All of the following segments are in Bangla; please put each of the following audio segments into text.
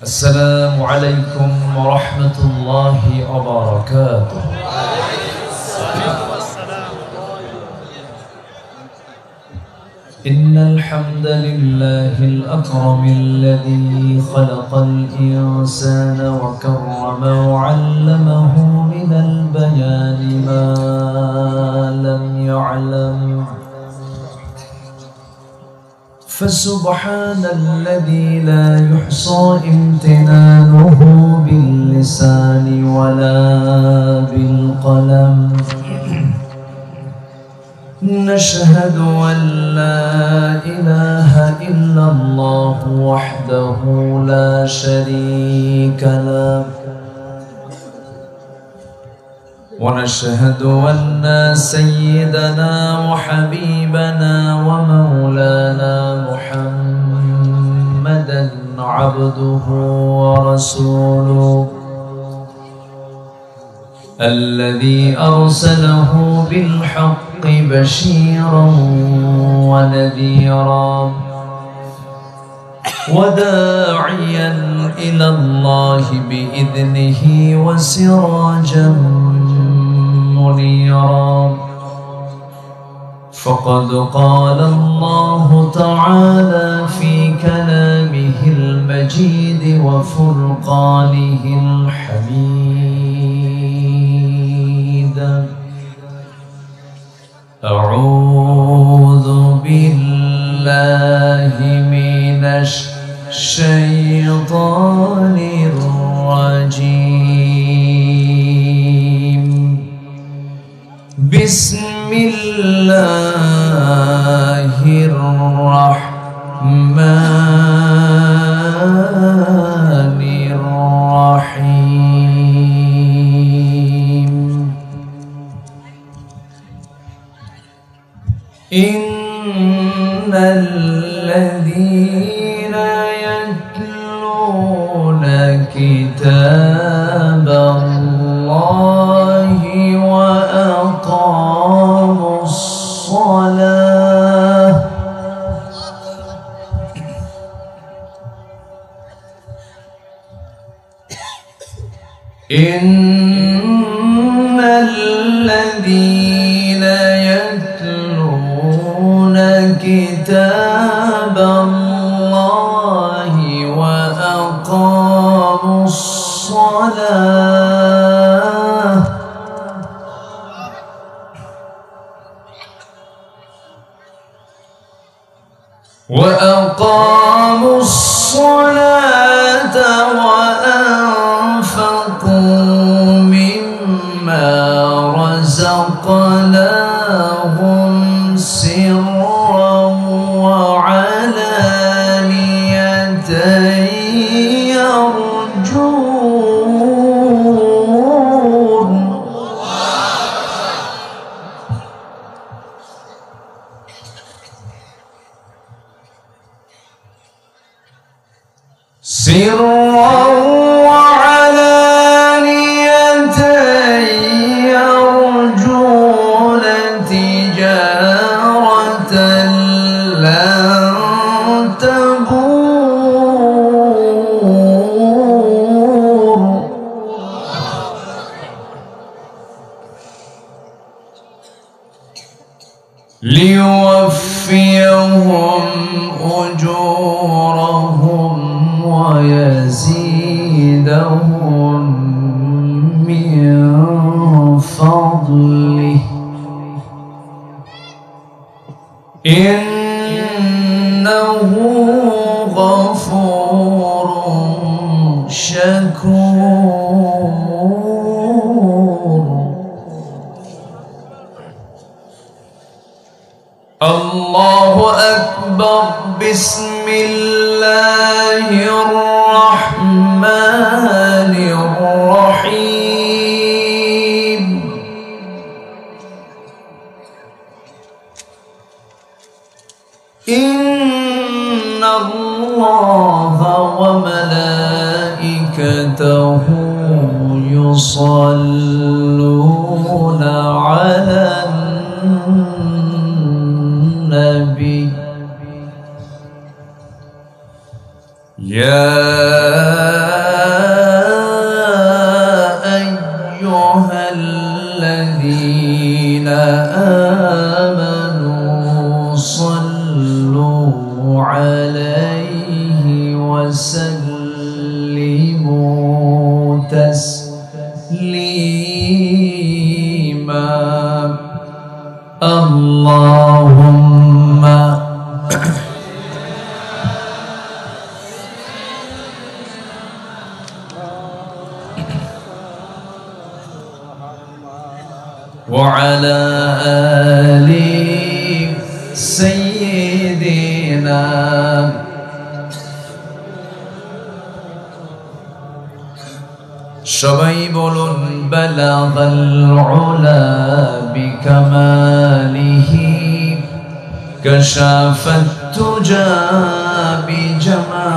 السلام عليكم ورحمة الله وبركاته. إن الحمد لله الأكرم الذي خلق الإنسان وكرم وعلمه من البيان ما لم يعلم، فسبحان الذي لا يحصى امتنانه باللسان ولا بالقلم. نشهد أن لا إله إلا الله وحده لا شريك له، ونشهد أن سيدنا وحبيبنا ومولانا محمدا عبده ورسوله الذي أرسله بالحق بشيرا ونذيرا وداعيا إلى الله بإذنه وسراجا منيرا. فقد قال الله تعالى في كلامه المجيد وفرقانه الحميد: أعوذ بالله من الشيطان الرجيم. بسم الله الرحمن الرحيم. إن الذين يتلون كتاب الله وأقاموا الصلاة إن الذين يتلون كتاب الله وأقاموا الصلاة وأنفقوا مما رزقناهم سرا وعلانية يرجون تجارة لن تبور ليوفيهم أجورهم ويزيدهم من فضله إنه غفور شكور. الله أكبر. بسم الله الرحمن الرحيم. إن الله وملائكته يصلون على النبي يا وسلموا تسليما اللهم وعلى آل سيدنا সবাই বলুন বালাগাল উলা বিকামালিহি কাশাফাত তুজা বিজামালিহি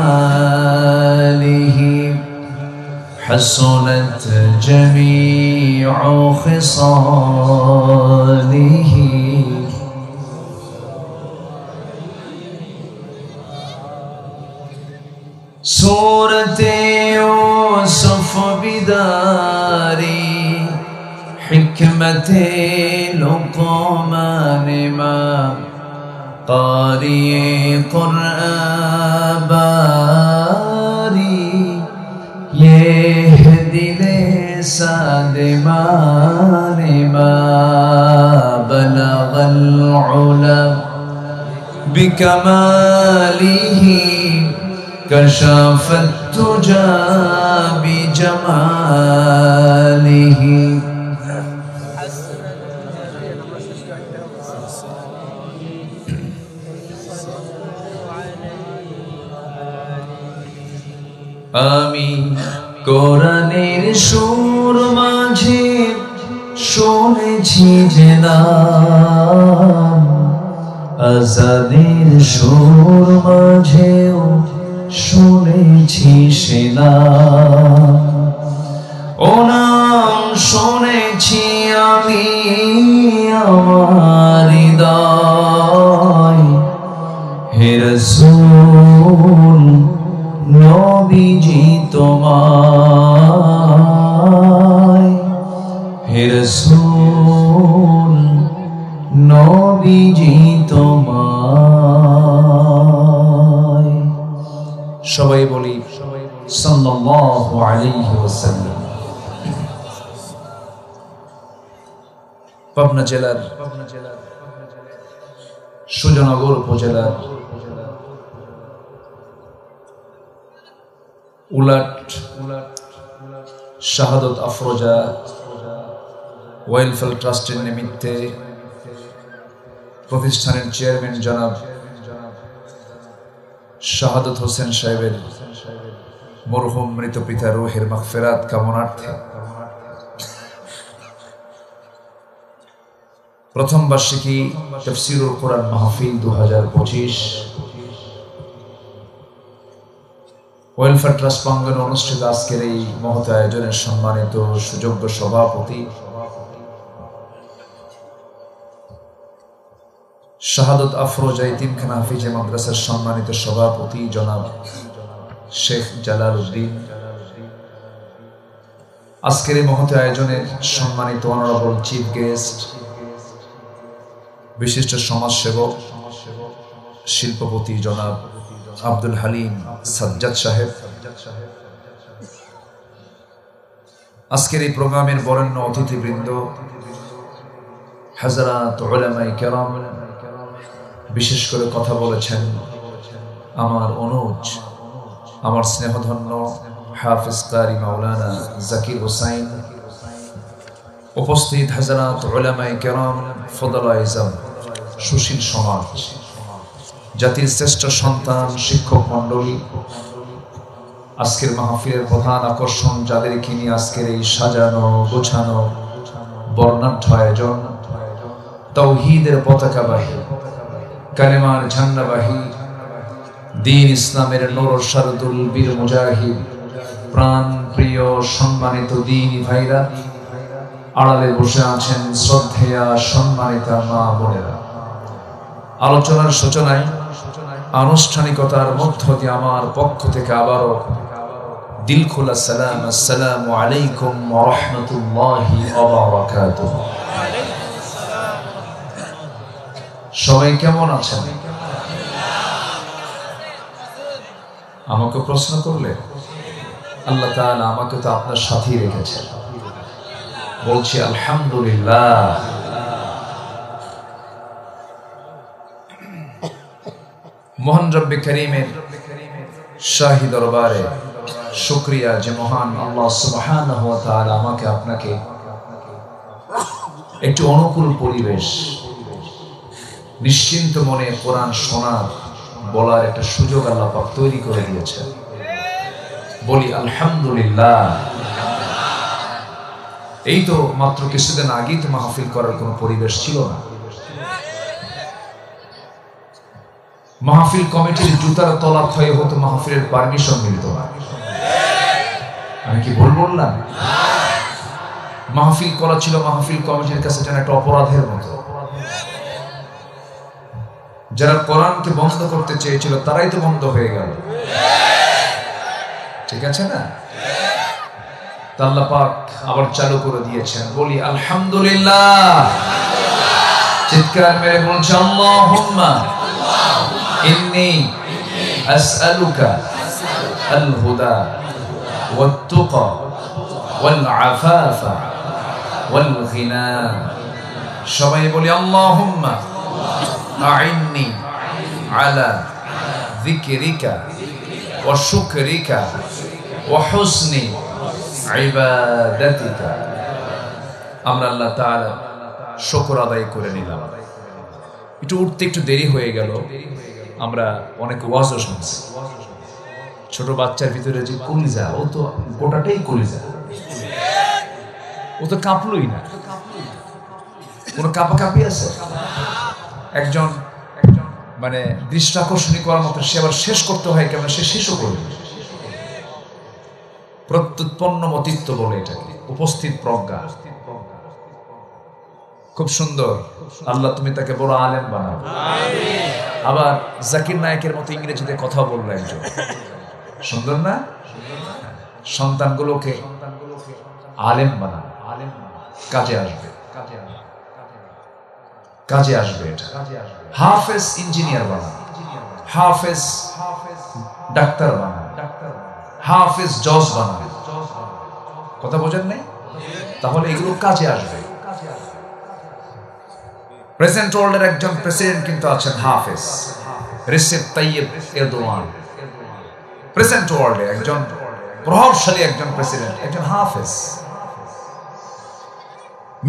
حسنت جميع خصاله سورة يوسف بداري حكمة لقمان ما قارئ قرآن باري يهدي لسان ما بلغ العلا بكماله كشف التجى بجماله آمين কোরআনের সুর মাঝে শুনেছি যে নাম আজাদের সুর মাঝেও শুনেছি সে নাম ও নাম শুনেছি আমি আমার হৃদয় হে রাসূল নবীজি তোমায় হে রাসূল নবীজি তোমায় সবাই বলি সাল্লাল্লাহু আলাইহি ওয়াসাল্লাম। পাবনা জেলার সুজানগর উপজেলার উলাট শাহাদত আফরোজা ওয়েলফেয়ার ট্রাস্টের নিমিত্তে প্রতিষ্ঠানের চেয়ারম্যান জনাব শাহাদত হোসেন সাহেবের মরহুম মৃত পিতা রুহের মাগফিরাত কামনার্থে প্রথম বার্ষিকী তাফসীরুল কোরআন মাহফিল 2025 ওয়েলফেয়ার ট্রাস্ট প্রাঙ্গণে অনুষ্ঠিত আজকের এই মহৎ আয়োজনের সম্মানিত সুযোগ্য সভাপতি শাহাদত আফরোজা ইতিমখানা হাফিজে মাদ্রাসার সম্মানিত সভাপতি জনাব শেখ জালাল উদ্দিন, আজকের এই মহৎ আয়োজনের সম্মানিত অনারেবল চিফ গেস্ট, বিশিষ্ট সমাজসেবক শিল্পপতি জনাব আব্দুল হালিম সাজ্জাদ সাহেব, আজকের এই প্রোগ্রামের বরেণ্য অতিথিবৃন্দ, হাজরাত উলামায়ে কেরাম, বিশেষ করে কথা বলেছেন আমার অনুজ, আমার স্নেহধন্য হাফিজ কারি মাওলানা জাকির হোসাইন, উপস্থিত হাজরাত উলামায়ে কেরাম, ফদলা ইজাম, সুশীল সমাজ, জাতির শ্রেষ্ঠ সন্তান, শিক্ষক মণ্ডলী, আজকের মাহফিলের প্রধান আকর্ষণ যাদেরকে নিয়ে আজকের এই সাজানো গোছানো বর্ণাঢ্য আয়োজন, তাওহীদের পতাকাবাহী, কালেমার ঝান্ডাবাহী, দ্বীন ইসলামের নূর শারদুল বীর মুজাহিদ, প্রাণ প্রিয় সম্মানিত দ্বীনী ভাইরা, আড়ালে বসে আছেন শ্রদ্ধেয়া সম্মানিতা মা বোনেরা। আলোচনার সূচনায় আনুষ্ঠানিকতার মধ্য দিয়ে আমার পক্ষ থেকে আবারও দিল খোলা সালাম, আসসালামু আলাইকুম ওয়া রাহমাতুল্লাহি ওয়া বারাকাতুহু। সবাই কেমন আছেন? আমাকে প্রশ্ন করলে আল্লাহ তাআলা আমাকে তো আপনার সাথেই রেখেছেন। বলছি আলহামদুলিল্লাহ। মহান রব্বে করিমের শাহী দরবারে শুকরিয়া যে মহান আল্লাহ সুবহানাহু ওয়া তাআলা আমাকে আপনাকে একটু অনুকূল পরিবেশ, নিশ্চিন্ত মনে কোরআন শোনার বলার একটা সুযোগ আল্লাহ পাক তৈরি করে দিয়েছেন। বলি আলহামদুলিল্লাহ। এই তো মাত্র কিছুদিন আগেই তো মাহফিল করার কোনো পরিবেশ ছিল না। মাহফিল কমিটির জুতার তলা ক্ষয় হতো, মাহফিলের পারমিশন মিলত না। আমি কি ভুল বললাম? মাহফিল করা ছিল মাহফিল কমিটির কাছে যেন একটা অপরাধের মতো। যারা কোরআনকে বন্ধ করতে চেয়েছিল তারাই তো বন্ধ হয়ে গেল। ঠিক আছে না? আল্লাহ পাক আবার চালু করে দিয়েছেন। বলি আলহামদুলিল্লাহ। চিৎকার মেরে বলছি আল্লাহুম্মা ইন্নী আসআলুকা আল হুদা ওয়াত তুকা ওয়াল আফাফা ওয়াল গিনা। সবাই বলি আল্লাহুম্মা আইন্নি আলা যিকরিকা ওয়া শুকরিকা ওয়া হুসনি ইবাদাতিকা। আমরা আল্লাহ তাআলা শুকর আদায় করে নিলাম। একটু উঠতে একটু দেরি হয়ে গেল। আমরা অনেক ওয়াজও শুনছি। ছোট বাচ্চার ভিতরে যে কলিজা, ও তো গোটাটাই কলিজা, ও তো কাঁপলই না। কোন কাঁপাকাঁপি আছে? একজন মানে দৃষ্টি আকর্ষণী করার মতো সে আবার শেষ করতে হয় কেমন, সে শেষও করবে। প্রত্যুৎপন্ন মতিত্ব বলে এটাকে, উপস্থিত প্রজ্ঞা। খুব সুন্দর। আল্লাহ তুমি তাকে বড় আলেম বানাও। আবার জাকির নায়েকের মতো ইংরেজিতে কথা বললো একজন। সুন্দর না? সন্তানগুলোকে আলেম বানাও, কাজে আসবে, কাজে আসবে। এটা হাফেজ ইঞ্জিনিয়ার বানাও, হাফেজ ডাক্তার বানাও, হাফেজ জজ বানাও। কথা বোঝেন নাই? তাহলে এগুলো কাজে আসবে। প্রেসিডেন্ট ওয়ার্ল্ডের একজন প্রেসিডেন্ট কিন্তু আছেন হাফেজ, রিসেপ তাইয়েব এরদোয়ান। প্রেসিডেন্ট ওয়ার্ল্ডে একজন প্রভাবশালী একজন প্রেসিডেন্ট, একজন হাফেজ।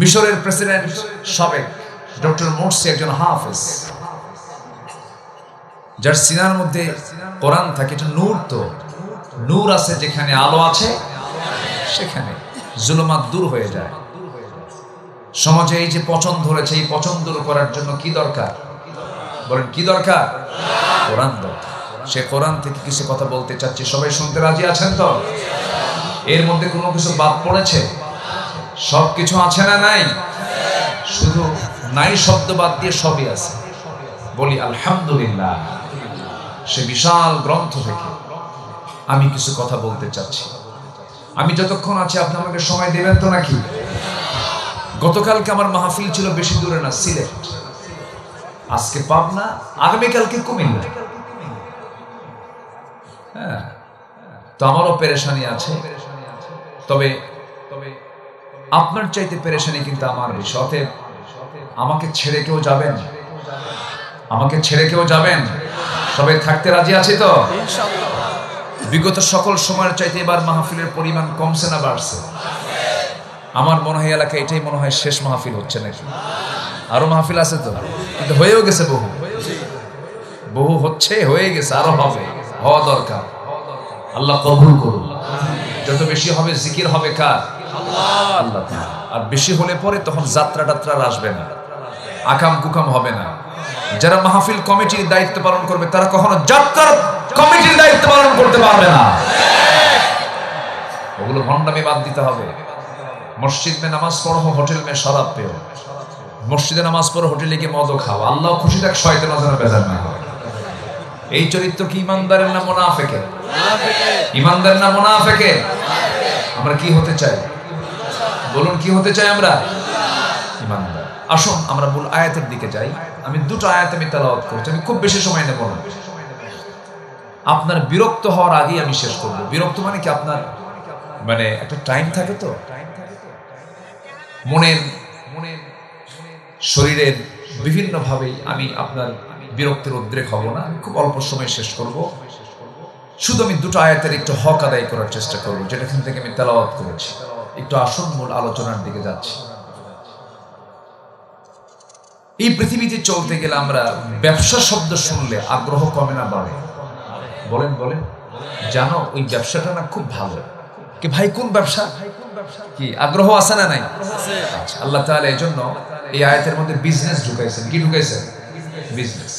মিশরের প্রেসিডেন্ট সাবেক ডক্টর মোরসি একজন হাফেজ, যার সিনার মধ্যে কোরআন থাকে। এটা নূর, তো নূর আছে যেখানে, আলো আছে সেখানে জুলুমাত দূর হয়ে যায়। সমাজে এই যে পচন ধরেছে, এই পচন দূর করার জন্য কি দরকার বলেন? কি দরকার? কোরআন দরকার। সে কোরআন থেকে কিছু কথা বলতে চাচ্ছি। সবাই শুনতে রাজি আছেন তো? এর মধ্যে কোনো কিছু বাদ পড়েছে? সব কিছু আছে না নাই? শুধু নাই শব্দ বাদ দিয়ে সবই আছে। বলি আলহামদুলিল্লাহ। সে বিশাল গ্রন্থ থেকে আমি কিছু কথা বলতে চাচ্ছি। আমি যতক্ষণ আছি আপনি আমাকে সময় দেবেন তো নাকি? গতকালকে আমার মাহফিল ছিল বেশি দূরে না, সিলেট। আজকে পাবনা, আগামীকালকে কুমিল্লা। হ্যাঁ, তো আমারও পেরেশানি আছে। তবে আপনার চাইতে পেরেশানি কিন্তু আমার বেশি। অতএব আমাকে ছেড়ে কেউ যাবেন? আমাকে ছেড়ে কেউ যাবেন? সবাই থাকতে রাজি আছে তো? বিগত সকল সময়ের চাইতে এবার মাহফিলের পরিমাণ কমছে না বাড়ছে? আমার মনে হয় এলাকায় এটাই মনে হয় শেষ মাহফিল হচ্ছে নাকি। আরো মাহফিল আছে তো, কিন্তু হয়েও গেছে বহু বহু হচ্ছে, হয়ে গেছে, আরো হবে, হওয়া দরকার। আল্লাহ কবুল করুন। যত বেশি হবে জিকির হবে কার? আল্লাহ। আর বেশি হলে পরে তখন যাত্রা টাত্রা আসবে না, আকাম কুকাম হবে না। যারা মাহফিল কমিটির দায়িত্ব পালন করবে তারা কখনো যাত্রার কমিটির দায়িত্ব পালন করতে পারবে না। ওগুলো ভণ্ডামি বাদ দিতে হবে। মসজিদ মে নামাজ পড়ো, হোটেল মে শরাব পেও। মসজিদে নামাজ পড়ো, হোটেলে গিয়ে মদও খাও। আল্লাহ খুশি থাক, শয়তানও যেন বেজার না হয়। এই চরিত্র কি ইমানদারের না মুনাফিকের? ইমানদার না মুনাফিকের? আমরা কি হতে চাই বলুন? কি হতে চাই আমরা? ইমানদার। আসুন আমরা মূল আয়াতের দিকে যাই। আমি দুটো আয়াত আমি তেলাওয়াত করছি, আমি খুব বেশি সময় নেব না। আপনার বিরক্ত হওয়ার আগেই আমি শেষ করব। বিরক্ত মানে কি, আপনার মানে একটা টাইম থাকে তো, মনের শরীরের বিভিন্ন ভাবেই আমি আপনার বিরক্তির উদ্রেক হব না, খুব অল্প সময় শেষ করব। শুধু আমি দুটো আয়াতের একটু হক আদায় করার চেষ্টা করব, যেটাখান থেকে আমি তেলাওয়াত করেছি। একটু আসল মূল আলোচনার দিকে যাচ্ছি। এই পৃথিবীতে চলতে গেলে আমরা ব্যবসা শব্দ শুনলে আগ্রহ কমে না বাড়ে? বলেন বলেন। জানো ওই ব্যবসাটা না খুব ভালো। কি ভাই, কোন ব্যবসা? কি আগ্রহ আছে না নাই? আচ্ছা, আল্লাহ তাআলা এই জন্য এই আয়াতের মধ্যে বিজনেস ঢুকাইছেন। কি ঢুকাইছেন? বিজনেস।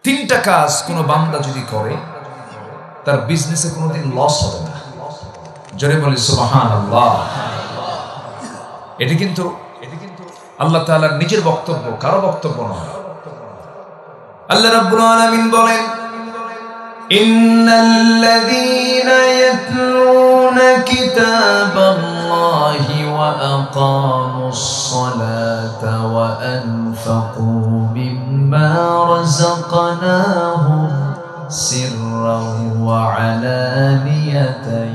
তিনটা কাজ কোন বান্দা যদি করে, তার বিজনেসে কোনোদিন লস হবে না। জোরে বলি সুবহানাল্লাহ। এটা কিন্তু আল্লাহ তাআলার নিজের বক্তব্য, কারো বক্তব্য নয়। আল্লাহ রাব্বুল আলামিন বলেন, ইন্নাল্লাযীনা ইয়াতলুনা কিতাবাল্লাহি ওয়া আকামুস সালাতা ওয়া আনফাকু মিম্মা রাযাকনাহুম সিররাও ওয়া আলানিয়াতান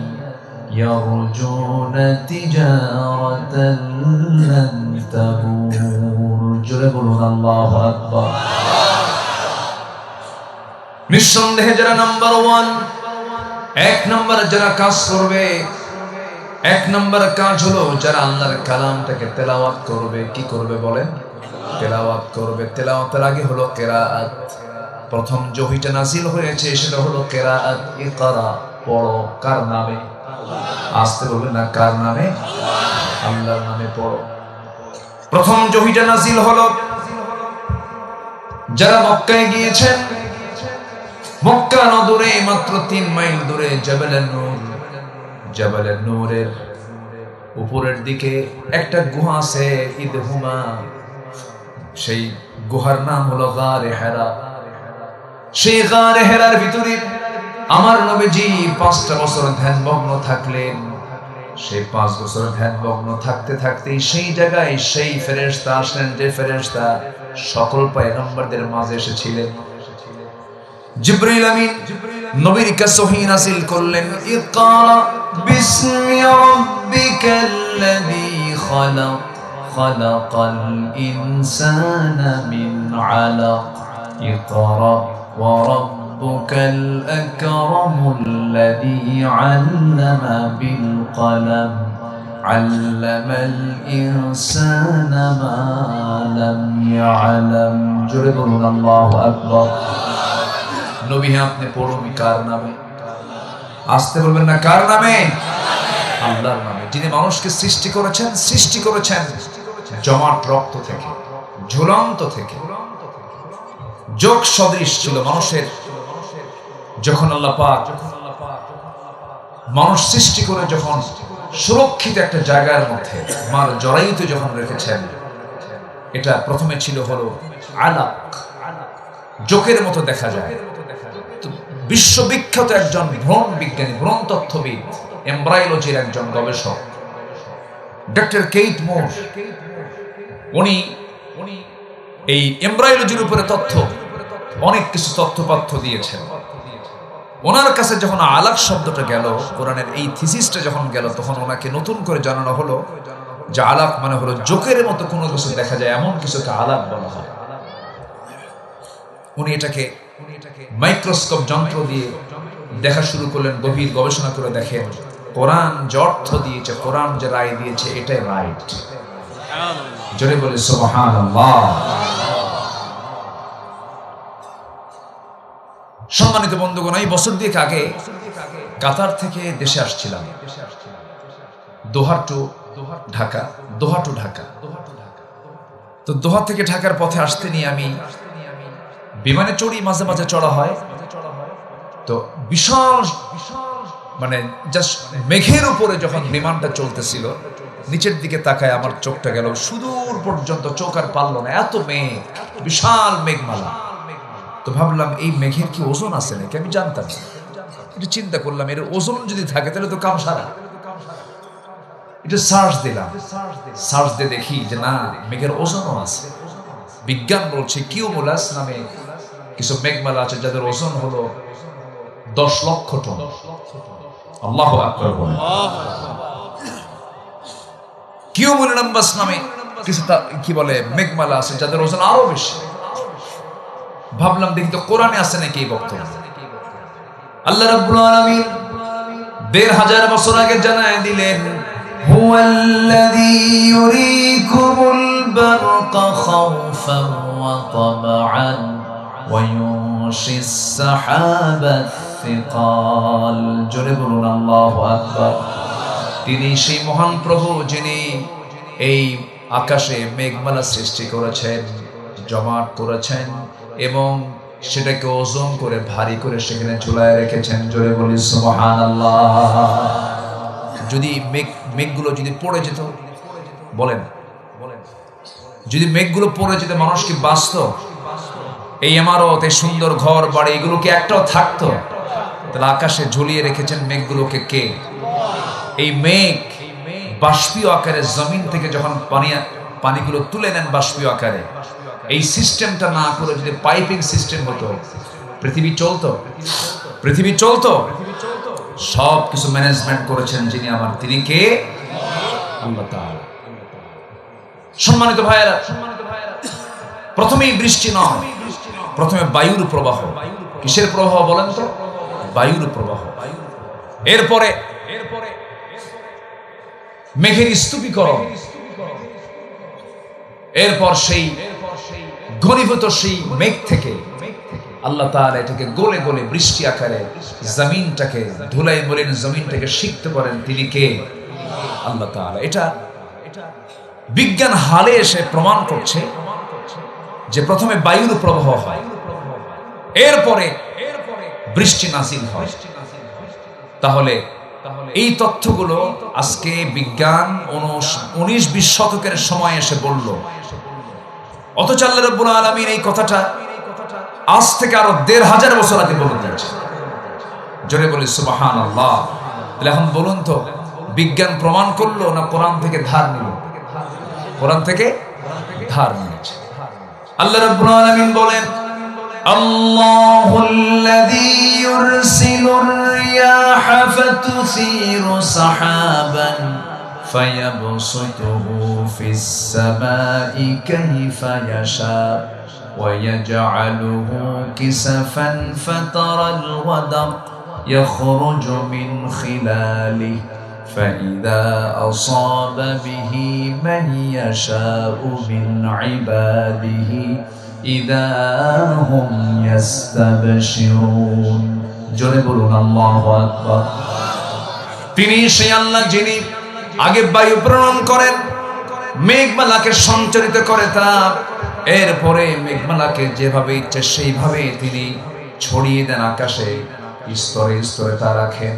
ইয়ারজুনা তিজারাতান লান তাবুর। জোরে বলুন আল্লাহু আকবার। নিঃসন্দেহে যারা নাম্বার ওয়ান, এক নম্বর যারা কাজ করবে, এক নম্বর কাজ হলো যারা আল্লাহর কালামটাকে তেলাওয়াত করবে। কি করবে বলেন? তেলাওয়াত করবে। তেলাওয়াতের আগে হলো কিরাআত। প্রথম যে ওহীটা নাযিল হয়েছে সেটা হলো কিরাআত। ইকরা, পড়ো। কার নামে? আসতে বলবেন না, কার নামে? আল্লাহর নামে পড়ো। প্রথম যে ওহীটা নাযিল হলো যারা মক্কায় গিয়েছেন, মক্কা নদূরে মাত্র 3 মাইল দূরে জাবালে নূর, জাবালে নূরের উপরের দিকে একটা গুহা আছে, ইদহুমা। সেই গুহার নাম হলো গারে হেরা। সেই গারে হেরার ভিতরে আমার নবীজি 5টা বছর ধ্যানমগ্ন থাকলেন। সেই 5 বছর ধ্যানমগ্ন থাকতে থাকতেই সেই জায়গায় সেই ফেরেশতা আসলেন, যে ফেরেশতা সকল পয়গম্বরদের মাঝে এসেছিলেন। জিবরাইল আমিন নবীর কাছে ওহী নাযিল করলেন, ইকরা বিসমি রাব্বিকাল্লাযী খালাক, খালাকাল ইনসানা মিন আলাক, ইকরা ওয়া রাব্বুকাল আকরামুল্লাযী আল্লামা বিল কলম, আল্লামাল ইনসানা মা লাম ইয়ালাম। জোরে বলুন আল্লাহু আকবার। নবী, আপনি পড়ুন কার নামে? আসতে বলবেন না, কার নামে? আল্লাহর নামে, যিনি মানুষকে সৃষ্টি করেছেন জমাট রক্ত থেকে, ঝুলন্ত থেকে। যোগ সদৃশ ছিল মানুষের। যখন আল্লাহ পাক মানুষ সৃষ্টি করে যখন সুরক্ষিত একটা জায়গার মধ্যে মার জরায়ুতে যখন রেখেছেন, এটা প্রথমে ছিল হলো আলাক, জোকের মতো দেখা যায়। বিশ্ববিখ্যাত একজন ভ্রূণ বিজ্ঞানী, ভ্রূণ তথ্যবিদ, এমব্রায়োলজির একজন গবেষক ডক্টর কেইট মুর, উনি এই এমব্রায়োলজির উপরে অনেক কিছু তথ্যপাথ্য দিয়েছেন। ওনার কাছে যখন আলাক শব্দটা গেল, কোরআনের এই থিসিসটা যখন গেল, তখন ওনাকে নতুন করে জানানো হলো যে আলাক মানে হলো জোকের মতো কোনো কিছু দেখা যায়, এমন কিছুকে আলাক বলা হয়। উনি এটাকে মাইক্রোস্কোপ যন্ত্র দিয়ে দেখা শুরু করলেন, গভীর গবেষণা করে দেখেন কোরআন যে অর্থ দিয়েছে, কোরআন যে রায় দিয়েছে, এটাই রাইট। জোরে বলে সুবহানাল্লাহ। সম্মানিত বন্ধুগণ, এই বছর দুয়েক আগে কাতার থেকে দেশে আসছিলাম, দোহা টু ঢাকা। তো দোহা থেকে ঢাকার পথে আসতে নিয়ে আমি বিমানে চড়ি, মাঝে মাঝে চড়া হয়। তো বিশাল মানে জাস্ট মেঘের উপরে যখন বিমানটা চলতেছিল, নিচের দিকে তাকায় আমার চোখটা গেল সুদূর পর্যন্ত, চোখ আর পারল না, এত মেঘ, বিশাল মেঘমালা। তো ভাবলাম এই মেঘের কি ওজন আছে নাকি, আমি জানতাম না। একটু চিন্তা করলাম, এর ওজন যদি থাকে তাহলে তো কাম সারা। একটু সার্চ দিলাম, সার্চ দিয়ে দেখি যে না, মেঘের ওজনও আছে। বিজ্ঞান বলছে কিউমুলাস নামে কিছু মেঘমালা আছে যাদের ওজন হলো 10 লক্ষ টন। আল্লাহু আকবার। কিউমুনিম্বাস নামে কিছু কি বলে মেঘমালা আছে যাদের ওজন আরো বেশি। ভাবলাম দেখি তো কোরআনে আছে নাকি এই বক্তব্য। আল্লাহ রাব্বুল আলামিন ১৫০০ বছর আগে জানায় দিলেন, হুয়াল্লাযী ইউরীকুমুল বারকা খাওফান ওয়া তামআন ওয়া ইউনশিস সাহাবাত সিকাল। জোরে বলুন আল্লাহু আকবার। তিনি সেই মহান প্রভু যিনি এই আকাশে মেঘমালা সৃষ্টি করেছেন, জমাট করেছেন এবং সেটাকে ওজন করে ভারী করে সেখানে ঝুলায় রেখেছেন। জোরে বলি সুবহানাল্লাহ। যদি মেঘগুলো যদি পড়ে যেত, বলেন যদি মেঘগুলো পড়ে যেত মানুষ কি বাঁচত? এই ইমারত, এই সুন্দর ঘর বাড়ি এগুলো কি একটাও থাকতো? তাহলে আকাশে ঝুলিয়ে রেখেছেন মেঘগুলোকে কে? এই মেঘ বাষ্পীয় আকারে জমিন থেকে যখন পানিগুলো তুলে নেন বাষ্পীয় আকারে, এই সিস্টেমটা না করে যদি পাইপিং সিস্টেম হতো, পৃথিবী চলতো? পৃথিবী চলতো? সব কিছু ম্যানেজমেন্ট করেছেন যিনি আমার, তিনি কে? আল্লাহ তাআলা। সম্মানিত ভাইয়েরা, প্রথমেই বৃষ্টি নয়, প্রথমে বায়ুর প্রবাহ। কিসের প্রবাহ বলেন তো? বায়ুর প্রবাহ। এরপরে মেঘের স্তূপীকরণ, এরপর সেই ঘনীভূত সেই মেঘ থেকে আল্লাহ তাআলা এটাকে গলে গলে বৃষ্টি আকারে জমিনটাকে ধুলাই মলিন জমিনটাকে সিক্ত করেন। তিনি কে? আল্লাহ তাআলা। এটা বিজ্ঞান হালে এসে প্রমাণ করছে যে প্রথমে বায়ুর প্রবাহ হয়, এরপরে বৃষ্টি নাজিল হয়। তাহলে এই তথ্যগুলো আজকে বিজ্ঞান 19-20 শতকের সময় এসে বলল, অথচ আল্লাহ রাব্বুল আলামিন এই কথাটা আজ থেকে আরো ১৫০০ বছর আগে বলে দিয়েছে। জোরে বলি সুবহানাল্লাহ। তাহলে এখন বলুন তো, বিজ্ঞান প্রমাণ করলো না কোরআন থেকে ধার নিল? কোরআন থেকে ধার নিয়েছে। আল্লাহ রাব্বুল আলামিন বলেন, আল্লাহুল্লাযী ইউরসিলুর রিয়াহা ফাতুসিরু সাহাবান ফায়াবসুতুহু ফিস সামাই কাইফা ইয়াশা ওয়া ইয়াজআলুহু কিসাফান ফাতারাল ওয়াদাক ইয়াখরুজু মিন খিলালিহি فإذا أصاب به من يشاء من عباده إذا هم يستبشرون। জোরে বলুন আল্লাহু আকবার। তিনি সেই আল্লাহ যিনি আগে বায়ু প্রেরণ করেন, মেঘমালাকে সঞ্চারিত করে তা, এরপরে মেঘমালাকে যেভাবে ইচ্ছে সেইভাবে তিনি ছড়িয়ে দেন আকাশে, স্তরে স্তরে তা রাখেন।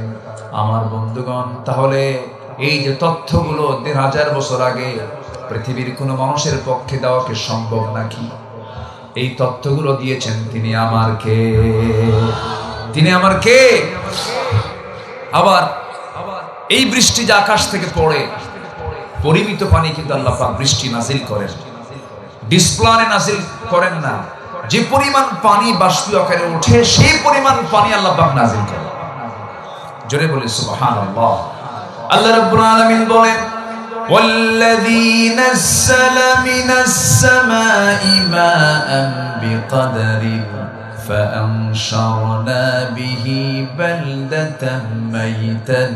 আমার বন্ধুগণ, তাহলে এই যে তথ্যগুলো ১৫০০ বছর আগে পৃথিবীর কোনো মানুষের পক্ষে দেওয়া কি সম্ভব নাকি? এই তথ্যগুলো দিয়েছেন তিনি আমার কে? তিনি আমার কে? আবার এই বৃষ্টি যে আকাশ থেকে পড়ে, পরিমিত পানি কিন্তু আল্লাহ পাক বৃষ্টি নাজিল করেন, ডিসপ্লানে নাজিল করেন না। যে পরিমাণ পানি বাষ্পীয় আকারে ওঠে সেই পরিমাণ পানি আল্লাহ পাক নাজিল করেন। জোরে বলি সুবহানাল্লাহ। আল্লাহ রাব্বুল আলামিন বলেন, ওয়াল্লাযী নাযালা মিনাস সামাই মাআন বিকদরিন ফাআনশারনা বিহি বালদাতান মাইতান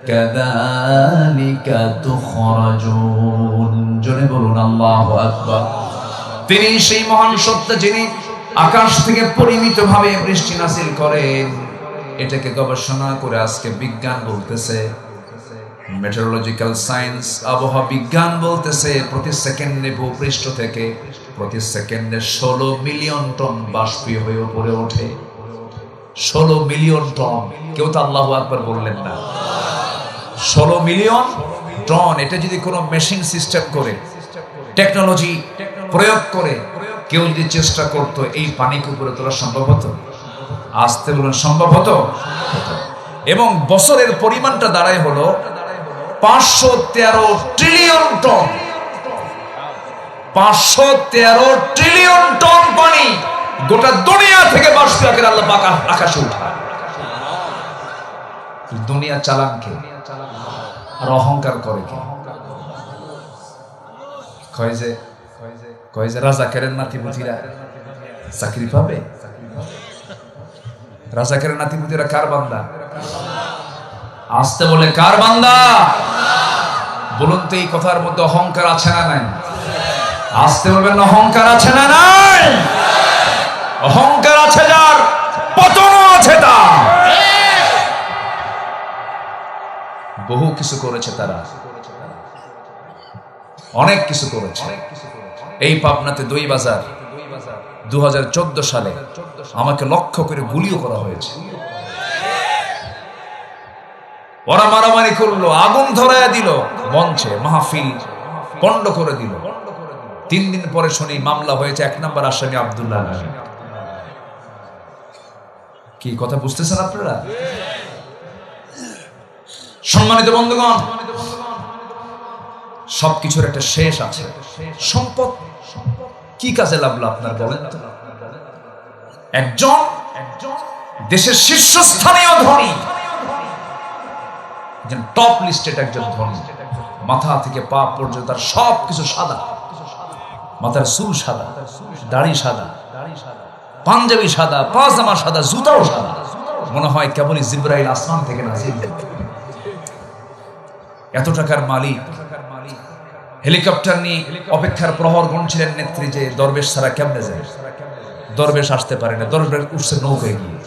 কাযালিকা তুখরাজুন। জোরে বলুন আল্লাহু আকবার। তিনি সেই মহান সত্তা যিনি আকাশ থেকে পরিমিতভাবে বৃষ্টি নাজিল করেন। এটাকে গবেষণা করে আজকে বিজ্ঞান বলতেছে, মেটেরোলজিক্যাল সায়েন্স, আবহাওয়া বিজ্ঞান বলতেছে প্রতি সেকেন্ডে ভূপৃষ্ঠ থেকে প্রতি সেকেন্ডে 16 মিলিয়ন টন বাষ্পীয় হয়ে উপরে ওঠে। 16 মিলিয়ন টন। কেউ তো আল্লাহু আকবার বললেন না। 16 মিলিয়ন টন। এটা যদি কোনো মেশিন সিস্টেম করে, টেকনোলজি প্রয়োগ করে কেউ যদি চেষ্টা করতো, এই পানিকে উপরে তোলা সম্ভব হতো? আসতে বলুন, সম্ভব হতো? এবং বছরের পরিমাণটা দাঁড়ায় হলো 513 ট্রিলিয়ন টন। 513 ট্রিলিয়ন টন পানি গোটা দুনিয়া থেকে 22 লাখের আল্লাহ পাক আকাশে উঠায়। দুনিয়া চালান কে? আর অহংকার করে কে? কয় যে রাজাকারের নাতিপুতিরা চাকরি পাবে। রাজাকারের নাতিপুতিরা কার বান্দা? আসতে বলে কার বান্দা? বলুন তো এই কথার মধ্যে অহংকার আছে না নাই? আসতে বলবেন অহংকার আছে না নাই? অহংকার আছে যার, পতনও আছে তার। বহু কিছু করেছে তারা, অনেক কিছু করেছে। এই পাবনাতে দই বাজার 2014 সালে আমাকে লক্ষ্য করে গুলিও করা হয়েছে। ওরা মারামারি করলো, আগুন ধরায় দিল, মঞ্চে মাহফিল পণ্ড করে দিল। 3 দিন পরে শুনি মামলা হয়েছে, 1 নম্বর আসামি আব্দুল্লাহ নামে। কি কথা বুঝতেছেন আপনারা? সম্মানিত বন্ধুগণ, সবকিছুর একটা শেষ আছে। সম্পদ কি কাজে লাগলো আপনার বলেন তো? একজন দেশের শীর্ষস্থানীয় ধনী, টপ লিস্টেড একজন ধনী, মাথা থেকে পা পর্যন্ত তার সবকিছু সাদা, মাথার চুল সাদা, দাড়ি সাদা, পাঞ্জাবি সাদা, পাজামা সাদা, জুতাও সাদা, মনে হয় কেবলই জিবরাইল আসমান থেকে নাজিল। এত টাকার মালিক, হেলিকপ্টার নিয়ে অপেক্ষার প্রহর গুনছিলেন নেত্রী যে দরবেশ ছাড়া কেমনে যায়। দরবেশ আসতে পারে না, দরবেশ উঠছে নৌকায় গিয়ে।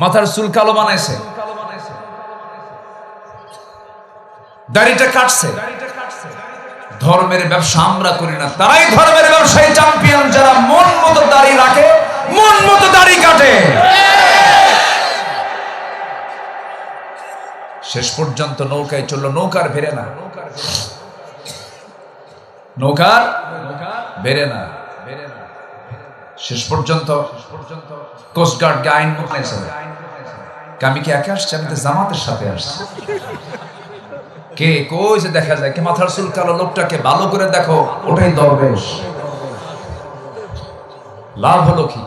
মাথার চুল কালো বানাইছে, দাড়িটা কাটছে। ধর্মের ব্যবসা আমরা করি না, তারাই ধর্মের ব্যবসায় চ্যাম্পিয়ন, যারা মন মতো দাড়ি রাখে, মন মতো দাড়ি কাটে। শেষ পর্যন্ত নৌকায় চললো, নৌকার ভেরে না, নৌকার বেরে না। শেষ পর্যন্ত কোস্টগার্ড আইন মুখেছে, আমি কি একা আসছি? আমি তো জামাতের সাথে আসছি। কে কই যে দেখা যায় কে মাথার চুল কালো লোকটাকে ভালো করে দেখো, ওটাই দরবেশ। লাভ হলো কি?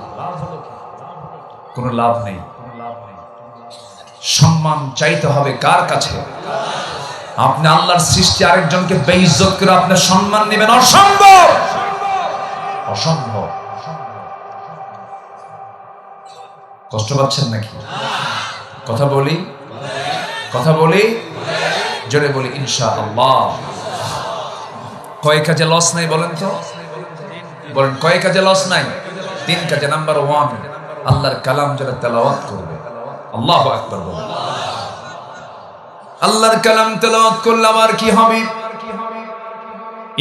কোনো লাভ নেই। সম্মান চাইতে হবে কার কাছে? আপনি আল্লাহর সৃষ্টি আরেকজনকে বেইজ্জত করে আপনি সম্মান নেবেন, অসম্ভব, অসম্ভব। কষ্ট পাচ্ছেন নাকি? কথা বলি, কথা বলি, জোরে বলি ইনশাআল্লাহ। কয় কাজে লস নাই বলেন তো? বলেন কয় কাজে লস নাই? 3 কাজে। নাম্বার 1, আল্লাহর কালাম যারা তেলাওয়াত করবে। আল্লাহু আকবার বলেন। আল্লাহর কালাম তেলাওয়াত করলে আমার কি হবে?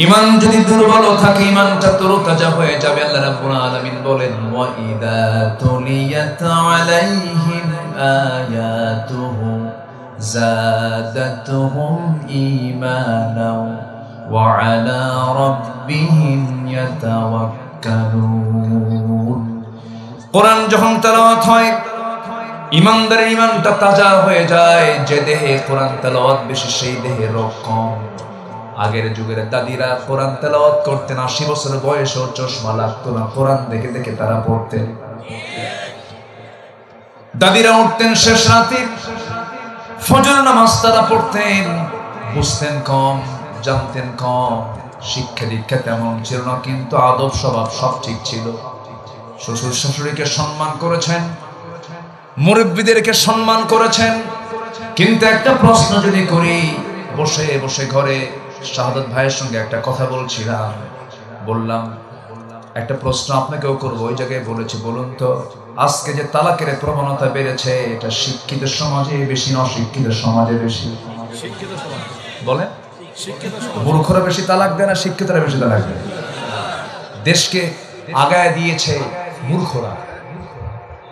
ঈমান যদি দুর্বল থাকে, ঈমানটা তরতাজা হয়ে যাবে। আল্লাহ রাব্বুল আলামিন বলেন, ওয়া ইযা তুলিয়াত আলাইহিম আয়াতুহু যাদাতুহুম ঈমানাও ওয়া আলা রাব্বিহিম ইয়াতাওয়াক্কালুন। কোরআন যখন তেলাওয়াত হয়, ঈমানদারের ঈমানটা তাজা হয়ে যায়। যে দেহে কোরআন তেলাওয়াত বেশি, সেই দেহে রোগ কম। আগের যুগের দাদিরা কোরআন তেলাওয়াত করতেন, 80 বছর বয়সেও চশমা লাগতো না, কোরআন দেখে দেখে তারা পড়তেন। দাদিরা উঠতেন শেষ রাতে, ফজর নামাজ তারা পড়তেন। বুঝতেন কম, জানতেন কম, শিক্ষা দীক্ষা তেমন ছিল না, কিন্তু আদব স্বভাব সব ঠিক ছিল। শ্বশুর শাশুড়িকে সম্মান করেছেন, মুরব্বীদেরকে সম্মান করেছেন। কিন্তু একটা প্রশ্ন যদি করি, বসে বসে ঘরে শাহাদাত ভাইয়ের সঙ্গে একটা কথা বলছিলাম, বললাম একটা প্রশ্ন আপনাকেও করবো। ওই জায়গায় বলেছি, বলুন তো আজকে যে তালাকের প্রবণতা বেড়েছে, এটা শিক্ষিত সমাজে বেশি না অশিক্ষিত সমাজে বেশি? বলেন, মূর্খরা বেশি তালাক দেয় না শিক্ষিতরা বেশি তালাক দেয়? দেশকে আগায় দিয়েছে মূর্খরা,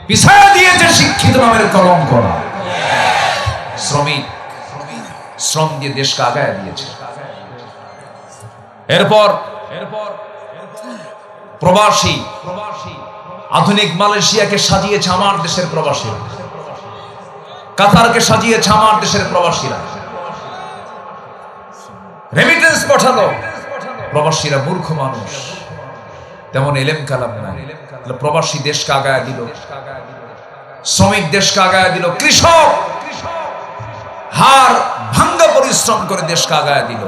পিছায় দিয়েছে শিক্ষিত নামের কলঙ্করা। শ্রমিক শ্রম দিয়ে দেশকে আগায় দিয়েছে। এরপর প্রবাসী, আধুনিক মালয়েশিয়াকে সাজিয়েছে আমার দেশের প্রবাসীরা, কাতারকে সাজিয়েছে আমার দেশের প্রবাসীরা, রেমিটেন্স পাঠালো প্রবাসীরা। মূর্খ মানুষ, তেমন এলেম কালাম নাই। প্রবাসী দেশকে আগায় দিল, শ্রমিক দেশকে আগায় দিল, কৃষক হার ভাঙ্গা পরিশ্রম করে দেশকে আগায় দিল,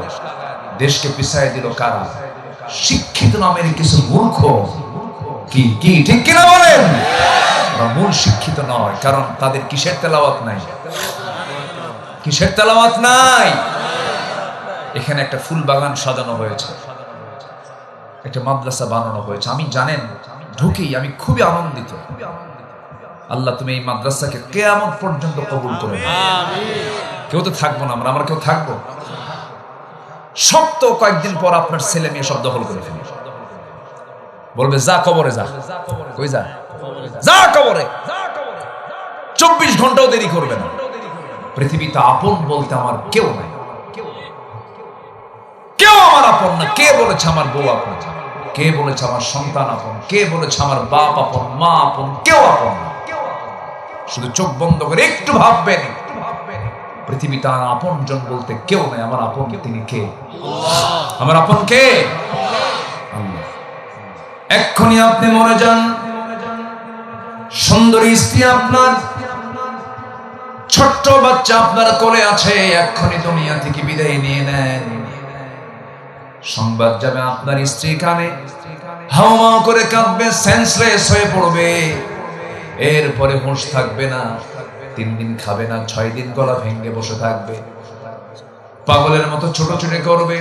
দেশকে পিছায় দিল কারা? শিক্ষিত নামের কিছু মূর্খ। কি কি ঠিক কিনা বলেন? মূল শিক্ষিত নয়, কারণ তাদের কিসের তেলাওয়াত নাই? কিসের তেলাওয়াত নাই? এখানে একটা ফুল বাগান সাজানো হয়েছে, একটা মাদ্রাসা বানানো হয়েছে। আমি জানেন ঢুকেই আমি খুবই আনন্দিত। আল্লাহ তুমি এই মাদ্রাসাকে কিয়ামত পর্যন্ত কবুল করে নাও। কেউ তো থাকবো না, আমরা কেউ থাকবো? শক্ত কয়েকদিন পর আপনার ছেলে মেয়ে সব দখল করে ফেলবে, বলবে যা কবরে যা। কই যা? যা কবরে। 24 ঘন্টাও দেরি করবে না। পৃথিবীতে আপন বলতে আমার কেউ নাই, কেউ আমার আপন না। কে বলেছে আমার বউ আপন? কে বলেছে আমার সন্তান আপন? কে বলেছে আমার বাপ আপন, মা আপন? কেউ আপন না। শুধু চোখ বন্ধ করে একটু ভাববেন, পৃথিবীতে আপন জন বলতে কেউ নাই। আমার আপন তিনি কে? আমার আপন কে? আল্লাহ। এক্ষুনি আপনি মরে যান, সুন্দরী স্ত্রী আপনার, ছোট্ট বাচ্চা আপনার কোলে আছে, এক্ষুনি দুনিয়া থেকে বিদায় নিয়ে নেন। সংবাদ যাবে আপনার স্ত্রী কানে, হাওমাও করে কাঁদবে, সেন্সলেস হয়ে পড়বে। এরপরে হুঁশ থাকবে না, 3 দিন খাবে না, 6 দিন গলা ভেঙে বসে থাকবে, পাগলের মতো ছোটাছুটি করবে।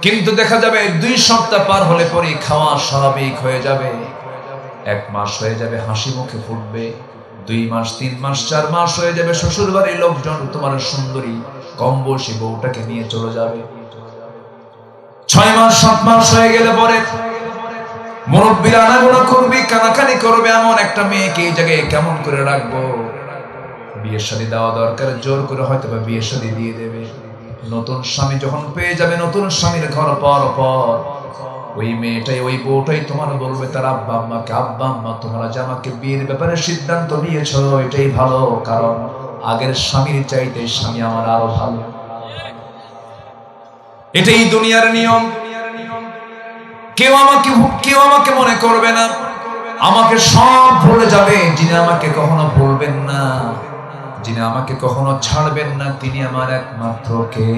কিন্তু দেখা যাবে 2 সপ্তাহ পার হলে পরে খাওয়া স্বাভাবিক হয়ে যাবে, 1 মাস হয়ে যাবে, হাসি মুখে ফুটবে, 2 মাস, 3 মাস, 4 মাস হয়ে যাবে। শ্বশুর বাড়ির লোকজন তোমার সুন্দরী কম বয়সী বউটাকে নিয়ে চলে যাবে। 6 মাস 7 মাস হয়ে গেলে পরে মুরব্বীরা আনাগোনা করবে, কানাকানি করবে, এমন একটা মেয়েকে এই জায়গায় কেমন করে রাখবো? বিয়ের শাদী দেওয়া দরকার, জোর করে হয়তো বা বিয়ের শাদী দিয়ে দেবে। নতুন স্বামী যখন পেয়ে যাবে, নতুন স্বামীর ঘর পর ওই মেয়েটাই, ওই বউটাই তোমার বলবে তার আব্বা আম্মাকে, আব্বা আম্মা তোমরা যে আমাকে বিয়ের ব্যাপারে সিদ্ধান্ত নিয়েছো এটাই ভালো, কারণ আগের স্বামীর চাইতে স্বামী আমার আরো ভালো। এটাই দুনিয়ার নিয়ম। কেউ আমাকে মনে করবে না, আমাকে সব ভুলে যাবে। যিনি আমাকে কখনো ভুলবেন না, যিনি আমাকে কখনো ছাড়বেন না, তিনি আমার একমাত্র কে?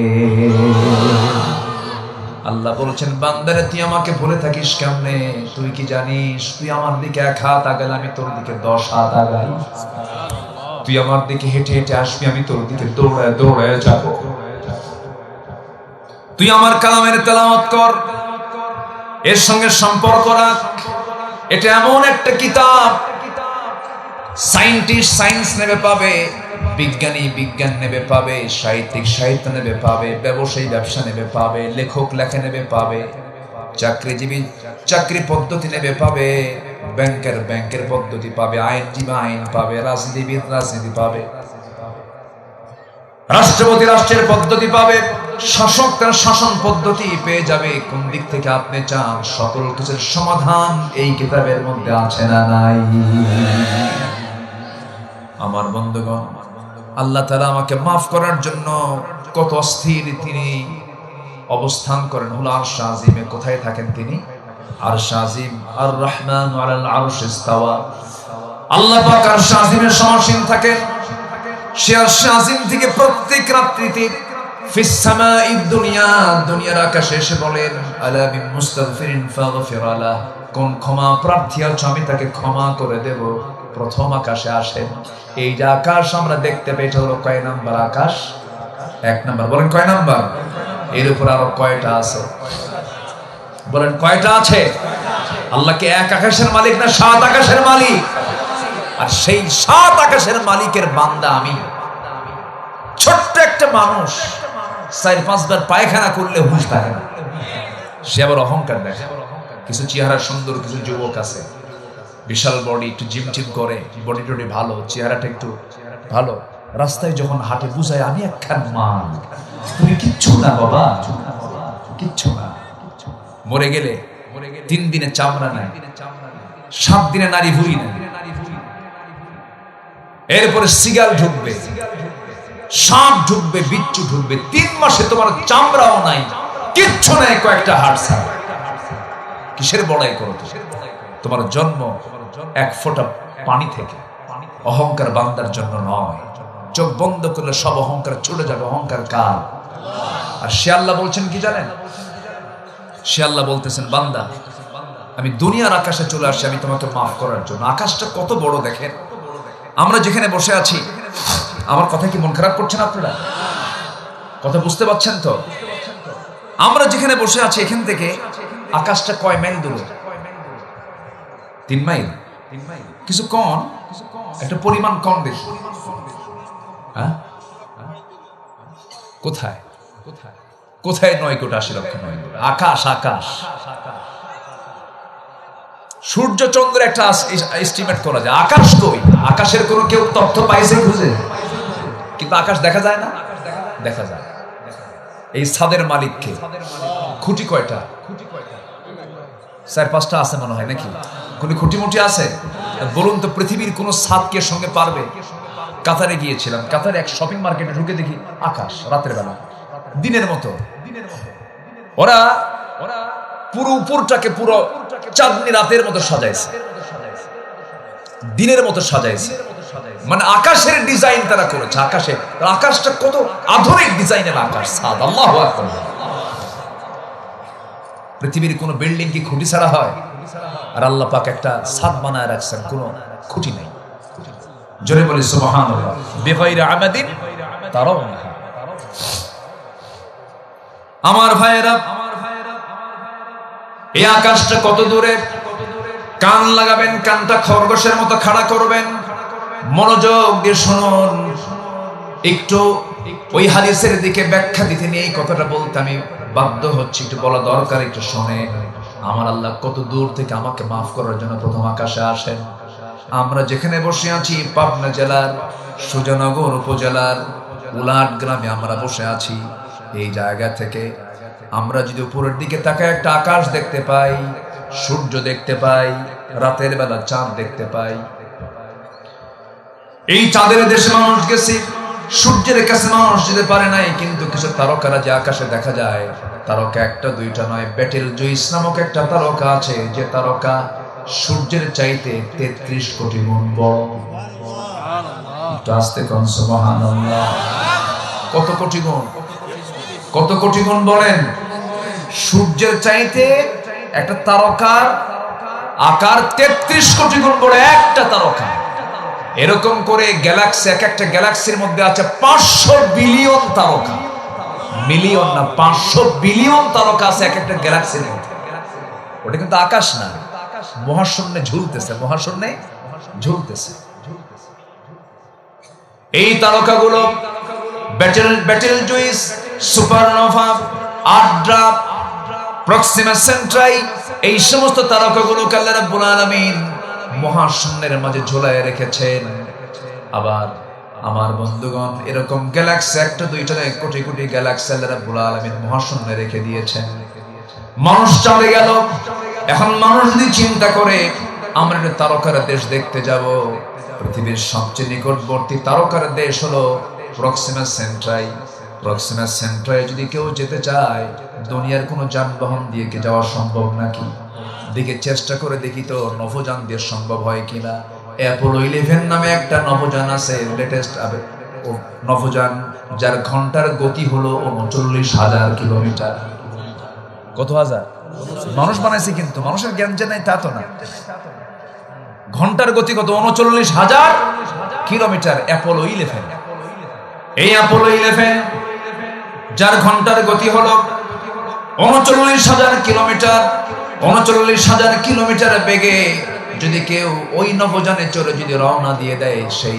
আল্লাহ বলছেন, বান্দারে তুই আমাকে ভুলে থাকিস কেমনে? তুই কি জানিস তুই আমার দিকে 1 হাত আগালে আমি তোর দিকে 10 হাত আগাই। তুই আমার দিকে হেঁটে হেঁটে আসবি, আমি তোর দিকে দৌড়ায় দৌড়ায় যাব। তুই আমার কালামের তেলাওয়াত কর, এর সঙ্গে সম্পর্ক রাখ। এটা এমন একটা কিতাব, সায়েন্টিস্ট সায়েন্স নেবে পাবে, বিজ্ঞানী বিজ্ঞান নেবে পাবে, সাহিত্যিক সাহিত্য নেবে পাবে, ব্যবসায়ী ব্যবসা নেবে পাবে, লেখক লেখা নেবে পাবে, চাকরিজীবী চাকরি পদ্ধতি নেবে পাবে, ব্যাংকের পদ্ধতি পাবে, আইনজীবী আইন পাবে, রাজনীতিবিদ রাজনীতি পাবে, রাষ্ট্রপতি রাষ্ট্রের পদ্ধতি পাবে, শাসক তার শাসন পদ্ধতি পেয়ে যাবে। কোন দিক থেকে আপনি চান, সকল কিছুর সমাধান এই কিতাবের মধ্যে আছে না নাই? আমার বন্ধুগণ, আল্লাহ তাআলা আমাকে মাফ করার জন্য কত অস্থির তিনি অবস্থান করেন হলো আরশ আজিমে। কোথায় থাকেন তিনি? আরশ আজিম। আর রহমান আলাল আরশ ইস্তাওয়া। আল্লাহ পাক আরশ আজিমের সমাসীন থাকেন। সে আরশ আজিম থেকে প্রত্যেক রাত্রিতে ফিস সামাঈদ দুনিয়া, দুনিয়ার আকাশে এসে বলেন, আলা মিন মুস্তাগফিরিন ফাগফির আলাহ, কোন ক্ষমা প্রার্থী আছে আমি তাকে ক্ষমা করে দেব। প্রথম আকাশে আসেন। এই যে আকাশ আমরা দেখতে পাই, এটা হলো কয় নাম্বার আকাশ? 1 নাম্বার। বলেন কয় নাম্বার? এর উপর আরো কয়টা আছে? বলেন কয়টা আছে? আল্লাহ কি 1 আকাশের মালিক না 7 আকাশের মালিক? আর সেই 7 আকাশের মালিকের বান্দা আমি, ছোট্ট একটা মানুষ, 4-5 বার পায়খানা করলে হুঁশ থাকে না। সে আবার অহংকার দেখে। কিছু চেহারা সুন্দর, কিছু যুবক আছে, বিশাল বডি, একটু জিম টিম করে, বডি টডি ভালো, চেহারাটা একটু ভালো, রাস্তায় যখন হাঁটে বুঝায় আমি একখান মাল, তুমি কিচ্ছু না বাবা, কিচ্ছু না। মরে গেলে 3 দিনে চামড়া নাই, 7 দিনে নারী ভুঁড়ি নাই, এরপরে সিগাল ঢুকবে, সাপ ঢুকবে, বিচ্ছু ঢুকবে, 3 মাসে তোমার চামড়াও নাই, কিচ্ছু নাই, কয়েকটা হাড় ছাড়া। কিসের বড়াই করো? তোমার জন্ম এক ফোঁটা পানি থেকে, অহংকার বান্দার জন্য নয়। চোখ বন্ধ করলে সব অহংকার ছুটে যাবে। অহংকার কার? আর সে আল্লাহ বলছেন কি জানেন? সে আল্লাহ বলতেছেন, বান্দা আমি দুনিয়ার আকাশে চলে আসছি আমি তোমাকে মাফ করার জন্য। আকাশটা কত বড় দেখেন। আমরা যেখানে বসে আছি, আমার কথা কি মন খারাপ করছেন আপনারা? কথা বুঝতে পারছেন তো? আমরা যেখানে বসে আছি এখান থেকে আকাশটা কয় মাইল দূরে? 3 মাইল। কিছু কম, একটা পরিমাণ কম দেখি। হ্যাঁ, কোথায় কোথায় 9,80,00,000 আকাশ আকাশ। সূর্য চন্দ্র একটা এস্টিমেট করা যায়। আকাশ কই? আকাশের কোনো কেউ তথ্য পাইছে খুঁজে? কিন্তু আকাশ দেখা যায় না? দেখা যায়। এই ছাদের মালিককে খুঁটি কয়টা? 4-5টা আছে মনে হয়, নাকি? কোন খুঁটি মুটি আছে? বলুন তো, পৃথিবীর কোন ছাদকে সঙ্গে পারবে? কাতারে গিয়েছিলাম, কাতারে এক শপিং মার্কেটে ঢুকে দেখি আকাশ রাতের বেলা দিনের মতো। ওরা পুরো উপরটাকে পুরো চাঁদনি রাতের মতো সাজাইছে, দিনের মতো সাজাইছে। মানে আকাশের ডিজাইন তারা করেছে। আকাশটা কত আধুনিক ডিজাইনের আকাশ, ছাদ। আল্লাহু আকবার। পৃথিবীর কোন বিল্ডিং কি খুঁটি ছাড়া হয়? আর আল্লাহ পাক একটা ছাদ বানায় রাখছেন, কোন খুঁটি নাই। জোরে বলি সুবহানাল্লাহ। বিগাইরি আমাদিন তারাউনাহা। আমার ভাইয়েরা, এই আকাশটা কত দূরে? কান লাগাবেন, কানটা খরগোশের মতো খাড়া করবেন, মনোযোগ দিয়ে শুনুন। একটু ওই হাদিসের দিকে ব্যাখ্যা দিতে নিয়ে এই কথাটা বলতে আমি বাধ্য হচ্ছি, একটু বলা দরকার। একটু শুনে, আমার আল্লাহ কত দূর থেকে আমাকে মাফ করার জন্য প্রথম আকাশে আসেন। আমরা যেখানে বসে আছি পাবনা জেলার সুজানগর উপজেলার উলাট গ্রামে আমরা বসে আছি। এই জায়গা থেকে আমরা যদি উপরের দিকে তাকায় একটা আকাশ দেখতে পাই, সূর্য দেখতে পাই, রাতের বেলা চাঁদ দেখতে পাই। এই চাঁদের দেশে মানুষ গেছে, সূর্যের কাছে মানুষ যেতে পারে নাই, কিন্তু কিছু তারকারা যে আকাশে দেখা যায়, তারকা একটা দুইটা নয়। ব্যাটেল জুইস নামক একটা তারকা আছে, যে তারকা সূর্যের চাইতে 33 কোটি গুণ বড়। একটু আস্তে কোন সুবহানাল্লাহ। কত কোটি গুণ? কত কোটি গুণ বলেন? সূর্যের চাইতে একটা তারকার আকার 33 কোটি গুণ বড় একটা তারকা। এরকম করে গ্যালাক্সি, এক একটা গ্যালাক্সির মধ্যে আছে 500 বিলিয়ন তারকা। মিলিয়ন না, 500 বিলিয়ন তারকা আছে এক একটা গ্যালাক্সির মধ্যে। ওটা কিন্তু আকাশ না, মহাশূন্যে ঝুলতেছে, মহাশূন্যে ঝুলতেছে। এই তারকাগুলো বেটেলজুইস, সুপারনোভা, আড্রা, প্রক্সিমা সেন্ট্রাই, এই সমস্ত তারকাগুলোকে আল্লাহ রাব্বুল আলামিন মহাশূন্যের মাঝে ঝুলায় রেখেছেন। আবার আমার বন্ধুগণ, এরকম গ্যালাক্সি একটা দুইটা নয়, কোটি কোটি গ্যালাক্সি আল্লাহ রাব্বুল আলামিন মহাশূন্যে রেখে দিয়েছেন। মানুষ চলে গেল, এখন মানুষ যদি চিন্তা করে আমরা একটা তারকার দেশ দেখতে যাব, পৃথিবীর সবচেয়ে নিকটবর্তী তারকার দেশ হলো প্রক্সিমা সেন্ট্রাই। প্রক্সিমা সেন্ট্রাই যদি কেউ যেতে চায়, দুনিয়ার কোনো যানবাহন দিয়ে কি যাওয়া সম্ভব নাকি? দিকে চেষ্টা করে দেখি তো নভোযান দিয়ে সম্ভব হয় কিনা। অ্যাপোলো 11 নামে একটা নভোযান আছে, লেটেস্ট নভোযান, যার ঘন্টার গতি হলো 39,000 কিলোমিটার। কত হাজার? মানুষ বানাইছে, কিন্তু মানুষের জ্ঞান যে নাই তা তো না। ঘন্টার গতি কত? 39,000 কিলোমিটার। অ্যাপোলো 11। এই অ্যাপোলো 11 যার ঘন্টার গতি হলো 39,000 কিলোমিটার, 39,000 কিলোমিটার বেগে যদি কেউ ওই নভোযানে চড়ে যদি রওনা দিয়ে দেয়, সেই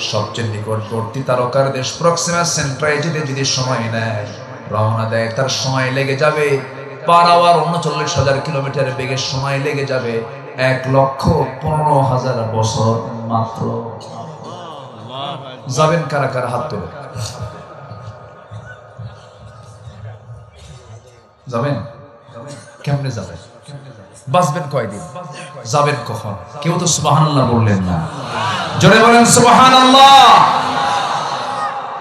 সবচেয়ে নিকটবর্তী তারকার দেশ প্রক্সিমা সেন্ট্রাই যেতে যদি সময় নেয়, রওনা দেয়, তার সময় লেগে যাবে পার আওয়ার 39,000 কিলোমিটার বেগে সময় লেগে যাবে 1,15,000 বছর মাত্র। যাবেন কারা কারা? হাত তোলে। যাবেন? কেমনে যাবেন? বাঁচবেন কয়দিন? যাবেন কখন? কেউ তো সুবহানাল্লাহ বললেন না। জোরে বলেন সুবহানাল্লাহ।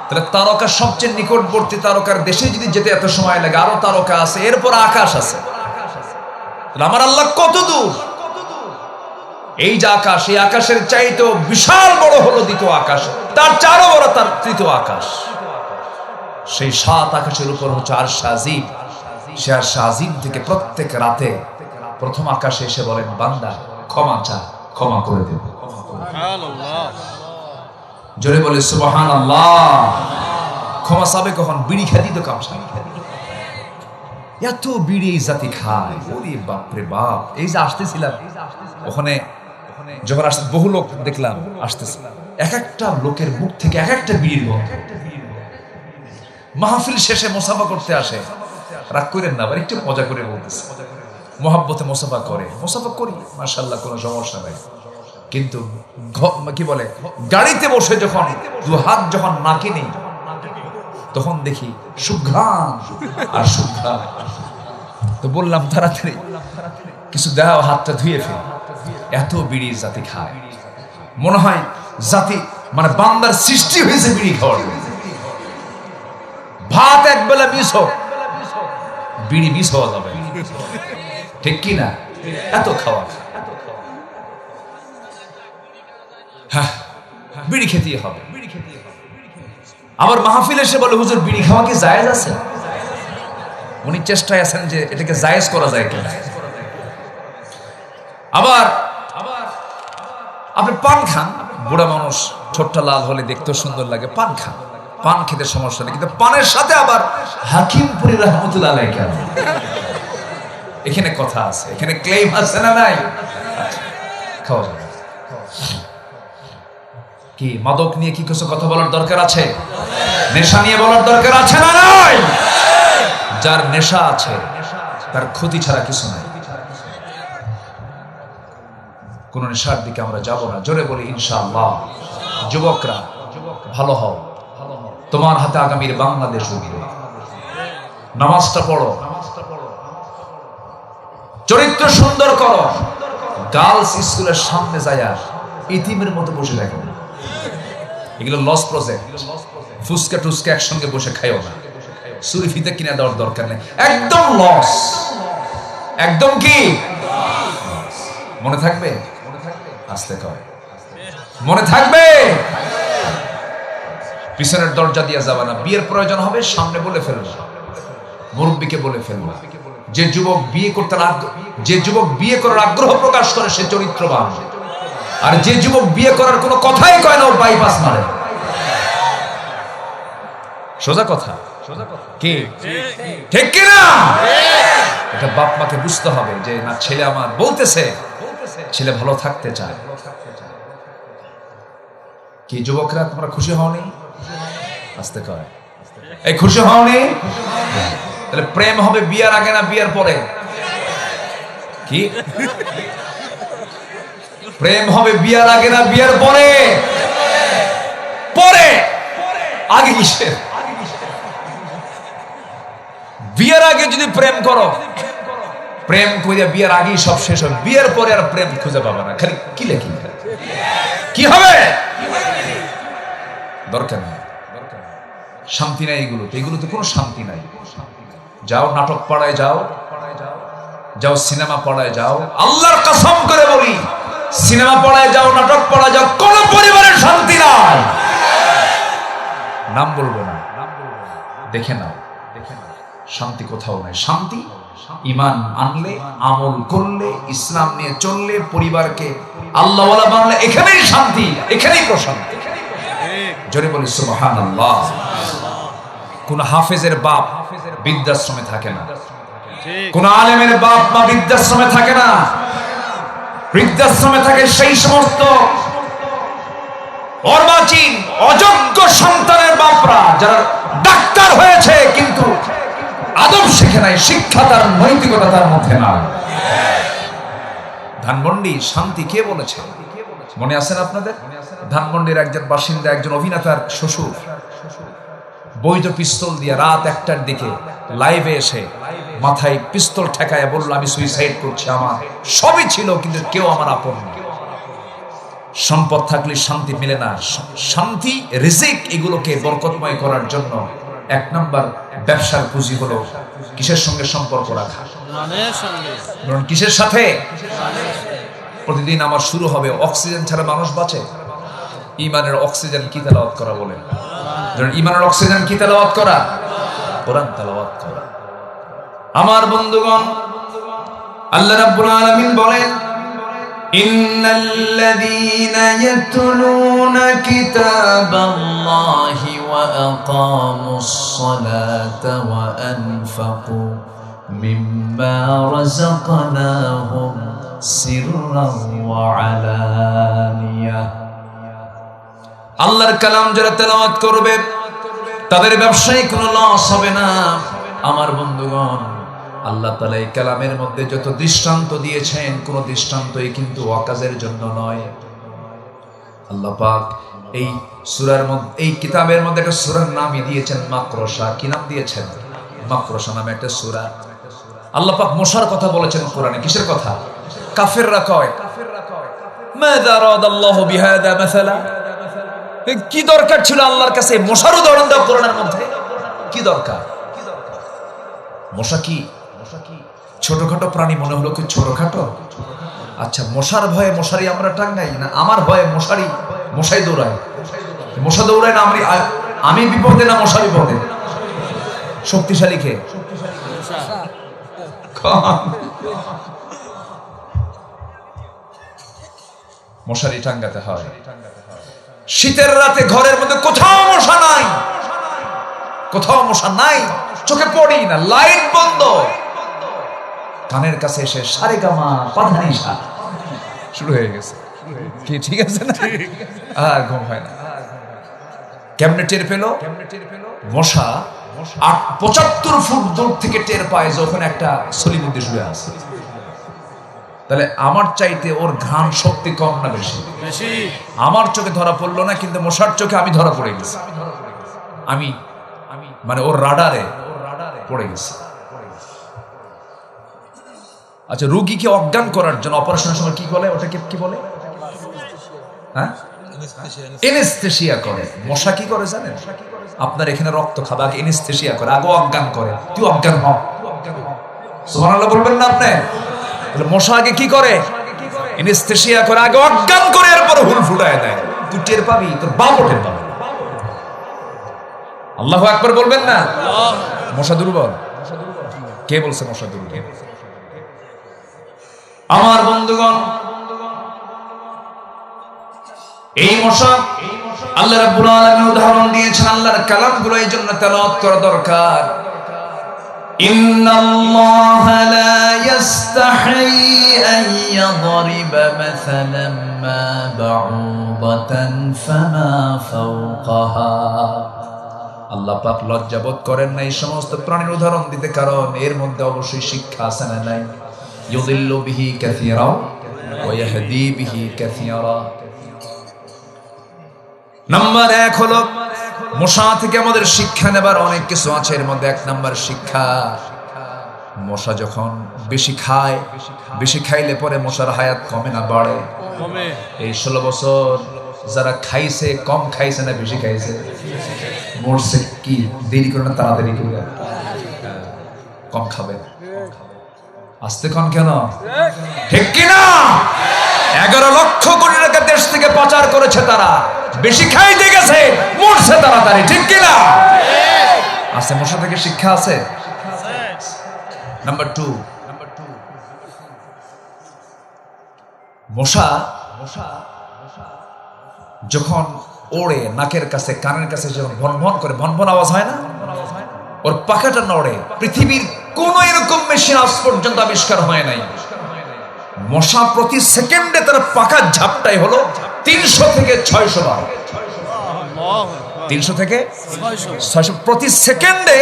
তাহলে তারকা সবচেয়ে নিকটবর্তী তারকার দেশে যদি যেতে এত সময় লাগে, আরো তারকা আছে, এরপর আকাশ আছে। তাহলে আমার আল্লাহ কত দূর? এই যে আকাশ, এই আকাশের চাইতেও বিশাল বড় হলো দ্বিতীয় আকাশ, তার চারও বড় তার তৃতীয় আকাশ। সেই 7 আকাশের উপর হচ্ছে আরশ আজিম। সে আরশ আজিম থেকে প্রত্যেক রাতে প্রথম আকাশে এসে বলেন, বান্দা ক্ষমা চা, ক্ষমা করে দেব। জোরে বলে সুবহানাল্লাহ। ক্ষমা চাবে কখন? বিড়ি খেতে তো কামসা। এত বিড়ি এই জাতি খায়, ওরে বাপরে বাপ। এই যে আসতেছিলাম ওখানে, যখন আসতে বহু লোক দেখলাম আসতেছে, এক একটা লোকের মুখ থেকে এক একটা বিড়ির গন্ধ। মাহফিল শেষে মুসাফা করতে আসে, রাগ করেন না, আবার একটু মজা করে বলতেছে, মোহাব্বতে মুসাফা করে, মুসাফা করি মাশাআল্লাহ, কোনো সমস্যা নাই। কিন্তু কি বলে, গাড়িতে বসে যখন দু হাত যখন নাকে নেই, তখন দেখি সুঘ্রাণ আর সুঘ্রাণ। তো বললাম তাড়াতাড়ি কিছু দাও, হাতটা ধুয়ে ফেল। এত বিড়ি জাতি খায়, মনে হয় জাতি মানে বান্দার সৃষ্টি হয়েছে বিড়ি খাওয়ার। ভাত একবেলা মিস হোক, বিড়ি মিস হওয়া যাবে, ঠিক কি না? এত খাওয়া, হ্যাঁ বিড়ি খেতেই হবে। আবার মাহফিল এসে বলে, হুজুর বিড়ি খাওয়া কি জায়েজ আছে? উনি চেষ্টায় আছেন যে এটাকে জায়েজ করা যায় কিনা। আবার আপনি পান খান, বুড়া মানুষ, ঠোঁটটা লাল হলে দেখতেও সুন্দর লাগে, পান খান, পান খেতে সমস্যা নেই, কিন্তু পানের সাথে আবার হাকিমপুরি রহমতুল্লাহ আলাইহি কেন? এখানে কথা আছে, এখানে ক্লেম আছে না নাই? খাওয়া যাবে কি? মাদক নিয়ে কি কিছু কথা বলার দরকার আছে? নেশা নিয়ে বলার দরকার আছে না নাই? যার নেশা আছে তার ক্ষতি ছাড়া কিছু নাই। কোন নেশার দিকে আমরা যাব না। জোরে বলি ইনশাআল্লাহ। যুবকরা ভালো হও, তোমার হাতে আগামীর বাংলাদেশ উঠবে। নামাজটা পড়ো, চরিত্র সুন্দর করো। গার্লস স্কুলের সামনে যায় ইতিমের মতো বসে দেখো, এগুলো লস প্রজেক্ট। ফুচকা টুচকা একসঙ্গে বসে খাইও না, সুরি ফিতে কিনে দেওয়ার দরকার নেই, একদম লস, একদম কি মনে থাকবে? আসতে কর, মনে থাকবে। পিছনের দরজা দিয়ে যাবা না। বিয়ের প্রয়োজন হবে সামনে বলে ফেলবা, মুরব্বীকে বলে ফেলবা। যে যুবক বিয়ে করতে যে যুবক বিয়ে করার আগ্রহ প্রকাশ করে সে চরিত্রবান, আর যে যুবক বিয়ে করার কোনো কথাই কয় না ও বাইপাস মারে। সোজা কথা কি? ঠিক কি না? এটা বাপ মাকে বুঝতে হবে যে না, ছেলে আমার বলতেছে, ছেলে ভালো থাকতে চায়। কি যুবকরা তোমরা খুশি হওনি? আসতে কয়, এই খুশি হওনি? তাহলে প্রেম হবে বিয়ার আগে না বিয়ার পরে? কি প্রেম হবে বিয়ার আগে না বিয়ার পরে? পরে। আগে কিসের? বিয়ের আগে যদি প্রেম করো, প্রেম কইরা বিয়ের আগেই সব শেষ হবে, বিয়ের পরে আর প্রেম খুঁজে পাবে না, খালি কি লেখি কি হবে? দরকার নেই, শান্তি নাই এগুলোতে, এগুলোতে কোনো শান্তি নাই। যাও নাটক পাড়ায় যাও, যাও সিনেমা পাড়ায় যাও, আল্লাহর কসম করে বলি, সিনেমা পাড়ায় যাও, নাটক পাড়ায় যাও, কোন পরিবারের শান্তি নাই। নাম বলবো না, দেখে নাও, শান্তি কোথাও নাই। শান্তি ঈমান আনলে, আমল করলে, ইসলাম নিয়ে চললে, পরিবারকে আল্লাহওয়ালা বানালে, এখানেই শান্তি, এখানেই প্রশান্তি। জোরে বলি সুবহানাল্লাহ। কোন হাফেজের বাপ বৃদ্ধাশ্রমে থাকে না, কোন আলেমের বাপ মা বৃদ্ধাশ্রমে থাকে না। বৃদ্ধাশ্রমে থাকে সেই সমস্ত অর্বাচীন অযোগ্য সন্তানের বাপরা, যারা ডাক্তার হয়েছে কিন্তু আদব শিখে নাই, শিক্ষা তার, নৈতিকতা তার মধ্যে না। ধানমন্ডি শান্তি কে বলেছে? মনে আছেন আপনাদের? ধানমন্ডির একজন বাসিন্দা, একজন অভিনেতার শ্বশুর বৈধ পিস্তল দিয়ে রাত 1টার দিকে লাইভে এসে মাথায় পিস্তল ঠেকায় বলল, আমি সুইসাইড করছি, আমার সবই ছিল কিন্তু কেউ আমার আপন না। সম্পদ থাকলে শান্তি মিলে না। শান্তি, রিজিক, এগুলোকে বরকতময় করার জন্য 1 নাম্বার ব্যবসার পুঁজি হলো কিসের সঙ্গে সম্পর্ক রাখা? কিসের সাথে? প্রতিদিন আমার শুরু হবে, অক্সিজেন ছাড়া মানুষ বাঁচে? ঈমানের অক্সিজেন কি তেলাওয়াত করা বলেন? ঈমানের অক্সিজেন কি তেলাওয়াত করা? কোরআন তেলাওয়াত করা। আমার বন্ধুগণ, আল্লাহ রাব্বুল আলামিন বলেন, ইন্নাল্লাযীনা ইয়াতলুনা কিতাবাল্লাহি ওয়া আকামুস সালাতা ওয়া আনফাকু মিম্মা রাযাকনাহুম সিররান ওয়া আলানিয়া। আল্লাহর কালাম যারা তেলাওয়াত করবে তাদের ব্যবসায় কোনো লস হবে না। আমার বন্ধুগণ, আল্লাহ তাআলা এই কালামের মধ্যে যত দৃষ্টান্ত দিয়েছেন, কোন দৃষ্টান্তই কিন্তু অকাজের জন্য নয়। আল্লাহ পাক এই সূরার মধ্যে, এই কিতাবের মধ্যে একটা সূরার নামই দিয়েছেন মাকরসা। কি নাম দিয়েছেন? মাকরসা নামে একটা সূরা। আল্লাহ পাক মশার কথা বলেছেন কোরআনে। কিসের কথা? কাফেররা কয়, মাযা রাদাল্লাহু বিহাদা মাসালা। কি দরকার ছিল আল্লাহর কাছে মশার উদাহরণ দাও কোরআনের মধ্যে? কি দরকার? মশা কি ছোটখাটো প্রাণী মনে হলো? কি ছোটখাটো? আচ্ছা, মশার ভয়ে মশারি আমরা টাঙ্গাই না? আমার ভয়ে মশাই দৌড়ায়। মশা দৌড়ায় না আমি বিপদে না মশা বিপদে? শক্তিশালী কে? মশারি টাঙ্গাতে হয়। শীতের রাতে ঘরের মধ্যে কোথাও মশা নাই, কোথাও মশা নাই, চোখে পড়ি না, লাইট বন্ধ, কানের কাছে এসে সারেগামা পাধানিসা শুরু হয়ে গেছে। কি ঠিক আছে না? আর ঘুম হয় না। কেমনে টের পেল? মশা 75 ফুট দূর থেকে টের পায় যখন একটা সলির মধ্যে শুয়ে আছে। তাহলে আমার চাইতে ওর ঘ্রাণ শক্তি কম না বেশি? আমার চোখে ধরা পড়লো না, কিন্তু মশার চোখে আমি ধরা পড়ে গেছি। আমি মানে ওর রাডারে পড়ে গেছে। আচ্ছা, রোগীকে অজ্ঞান করার জন্য অপারেশনের সময় কি বলে? ওটাকে কি বলে? হ্যাঁ, এনেস্থেসিয়া করে। মশা কি করে জানেন? আপনার এখানে রক্ত খাবে, আগে এনেস্থেসিয়া করে, আগে অজ্ঞান করে। তুই অজ্ঞান হ, সুবহানাল্লাহ বলবেন না আপনি? মশা আগে কি করে? এনেস্থেসিয়া করে, আগে অজ্ঞান করে, এরপর হুল ফুটায় দেয়। তুই টের পাবি, তোর বাপও টের পাবে। আল্লাহু আকবার বলবেন না? মশা দুর্বল? কে বলছে মশা দুর্বল? আমার বন্ধুগণ, এই মশা আল্লাহ রাব্বুল আলামিন উদাহরণ দিয়েছেন। আল্লাহর কালামগুলো এই জন্য তেলাওয়াত করা দরকার। ইন্নাল্লাহা লা ইস্তাহি আন ইয়াদরিবা মাসালান মা বাউদাতান ফামা ফাওকাহা। আল্লাহ পাক লজ্জাবোধ করেন না এই সমস্ত প্রাণীর উদাহরণ দিতে, কারণ এর মধ্যে অবশ্যই শিক্ষা আছে না নাই? ইউদিল্লু বিহি কাসীরা ওয়া ইয়াহদি বিহি কাসীরা। নাম্বার 1 হলো, মশা থেকে আমাদের শিক্ষা নেবার অনেক কিছু আছে। এর মধ্যে 1 নাম্বার শিক্ষা, মশা যখন বেশি খায়, বেশি খাইলে পরে মশার হায়াত কমে না বাড়ে? এই 16 বছর যারা খাইছে, কম খাইছে না বেশি খাইছে? মরছে কি দেরি করে না তাড়াতাড়ি করে? কম খাবে। আস্তে কম কেন? ঠিক কিনা? 11 লক্ষ কোটি টাকা দেশ থেকে পাচার করেছে তারা, বেশি খাইতে গেছে, মরছে তাড়াতাড়ি। ঠিক কিনা? আছে, মশা থেকে শিক্ষা আছে। নাম্বার 2, মশা যখন ওড়ে নাকের কাছে, কানের কাছে যখন ভনভন করে, ভনভন আওয়াজ হয় না? ওর পাখাটা নড়ে। পৃথিবীর কোন এরকম মেশিন আজ পর্যন্ত আবিষ্কার হয় নাই। মশা প্রতি সেকেন্ডে তার পাখার ঝাপটাই হলো 300 থেকে 600 বার। 300 থেকে 600 প্রতি সেকেন্ডে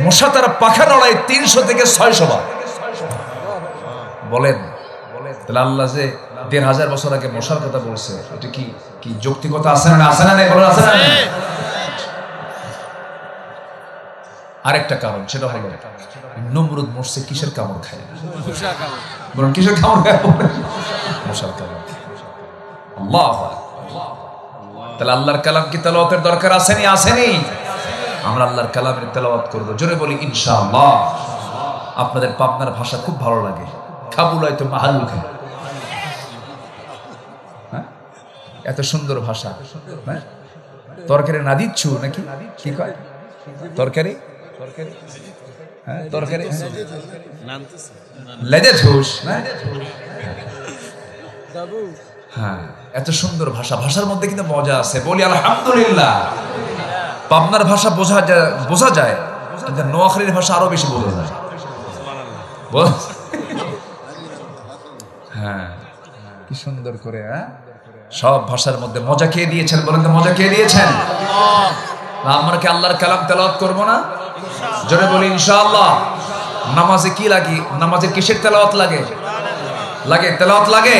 মশা তার পাখা নড়ায় 300 থেকে 600 বার। বলেন, তাহলে আল্লাহ যে 1500 বছর আগে মশার কথা বলছে, এটা কি যৌক্তিকতা আছে না? আছে না? বলেন, আছে না? আরেকটা কারণ, সেটা হলো নমরুদ মরছে কিসের কামড় খায়? বলুন, কিসের কামড় খায়? মশার কামড়। আল্লাহু আকবার। তাহলে আল্লাহর কালাম কি তেলাওয়াতের দরকার আসেনি? আসেনি? আমরা আল্লাহর কালামের তেলাওয়াত করব। জোরে বলি ইনশাআল্লাহ। আপনাদের পাবনার ভাষা খুব ভালো লাগে, খাবুলাই তো মাহালুল খায়। এত সুন্দর ভাষা। হ্যাঁ, তরকারি না দিচ্ছু নাকি কি কয়? তরকারি হ্যাঁ, তরকারি লেজে ঝুস না। হ্যাঁ, এত সুন্দর ভাষা, ভাষার মধ্যে কিন্তু মজা আছে। বলি আলহামদুলিল্লাহ। পাবনার ভাষা বোঝা যায়, কিন্তু নোয়াখালীর ভাষা আরো বেশি বোঝা যায়। হ্যাঁ, কি সুন্দর করে। হ্যাঁ, সব ভাষার মধ্যে মজা খেয়ে দিয়েছেন। বলেন তো মজা খেয়ে দিয়েছেন? আমরা কি আল্লাহর কালাম তেলাওয়াত করব না? জোরে বলি ইনশাআল্লাহ। নামাজে কি লাগে? নামাজে কিসের তেলাওয়াত লাগে? তেলাওয়াত লাগে।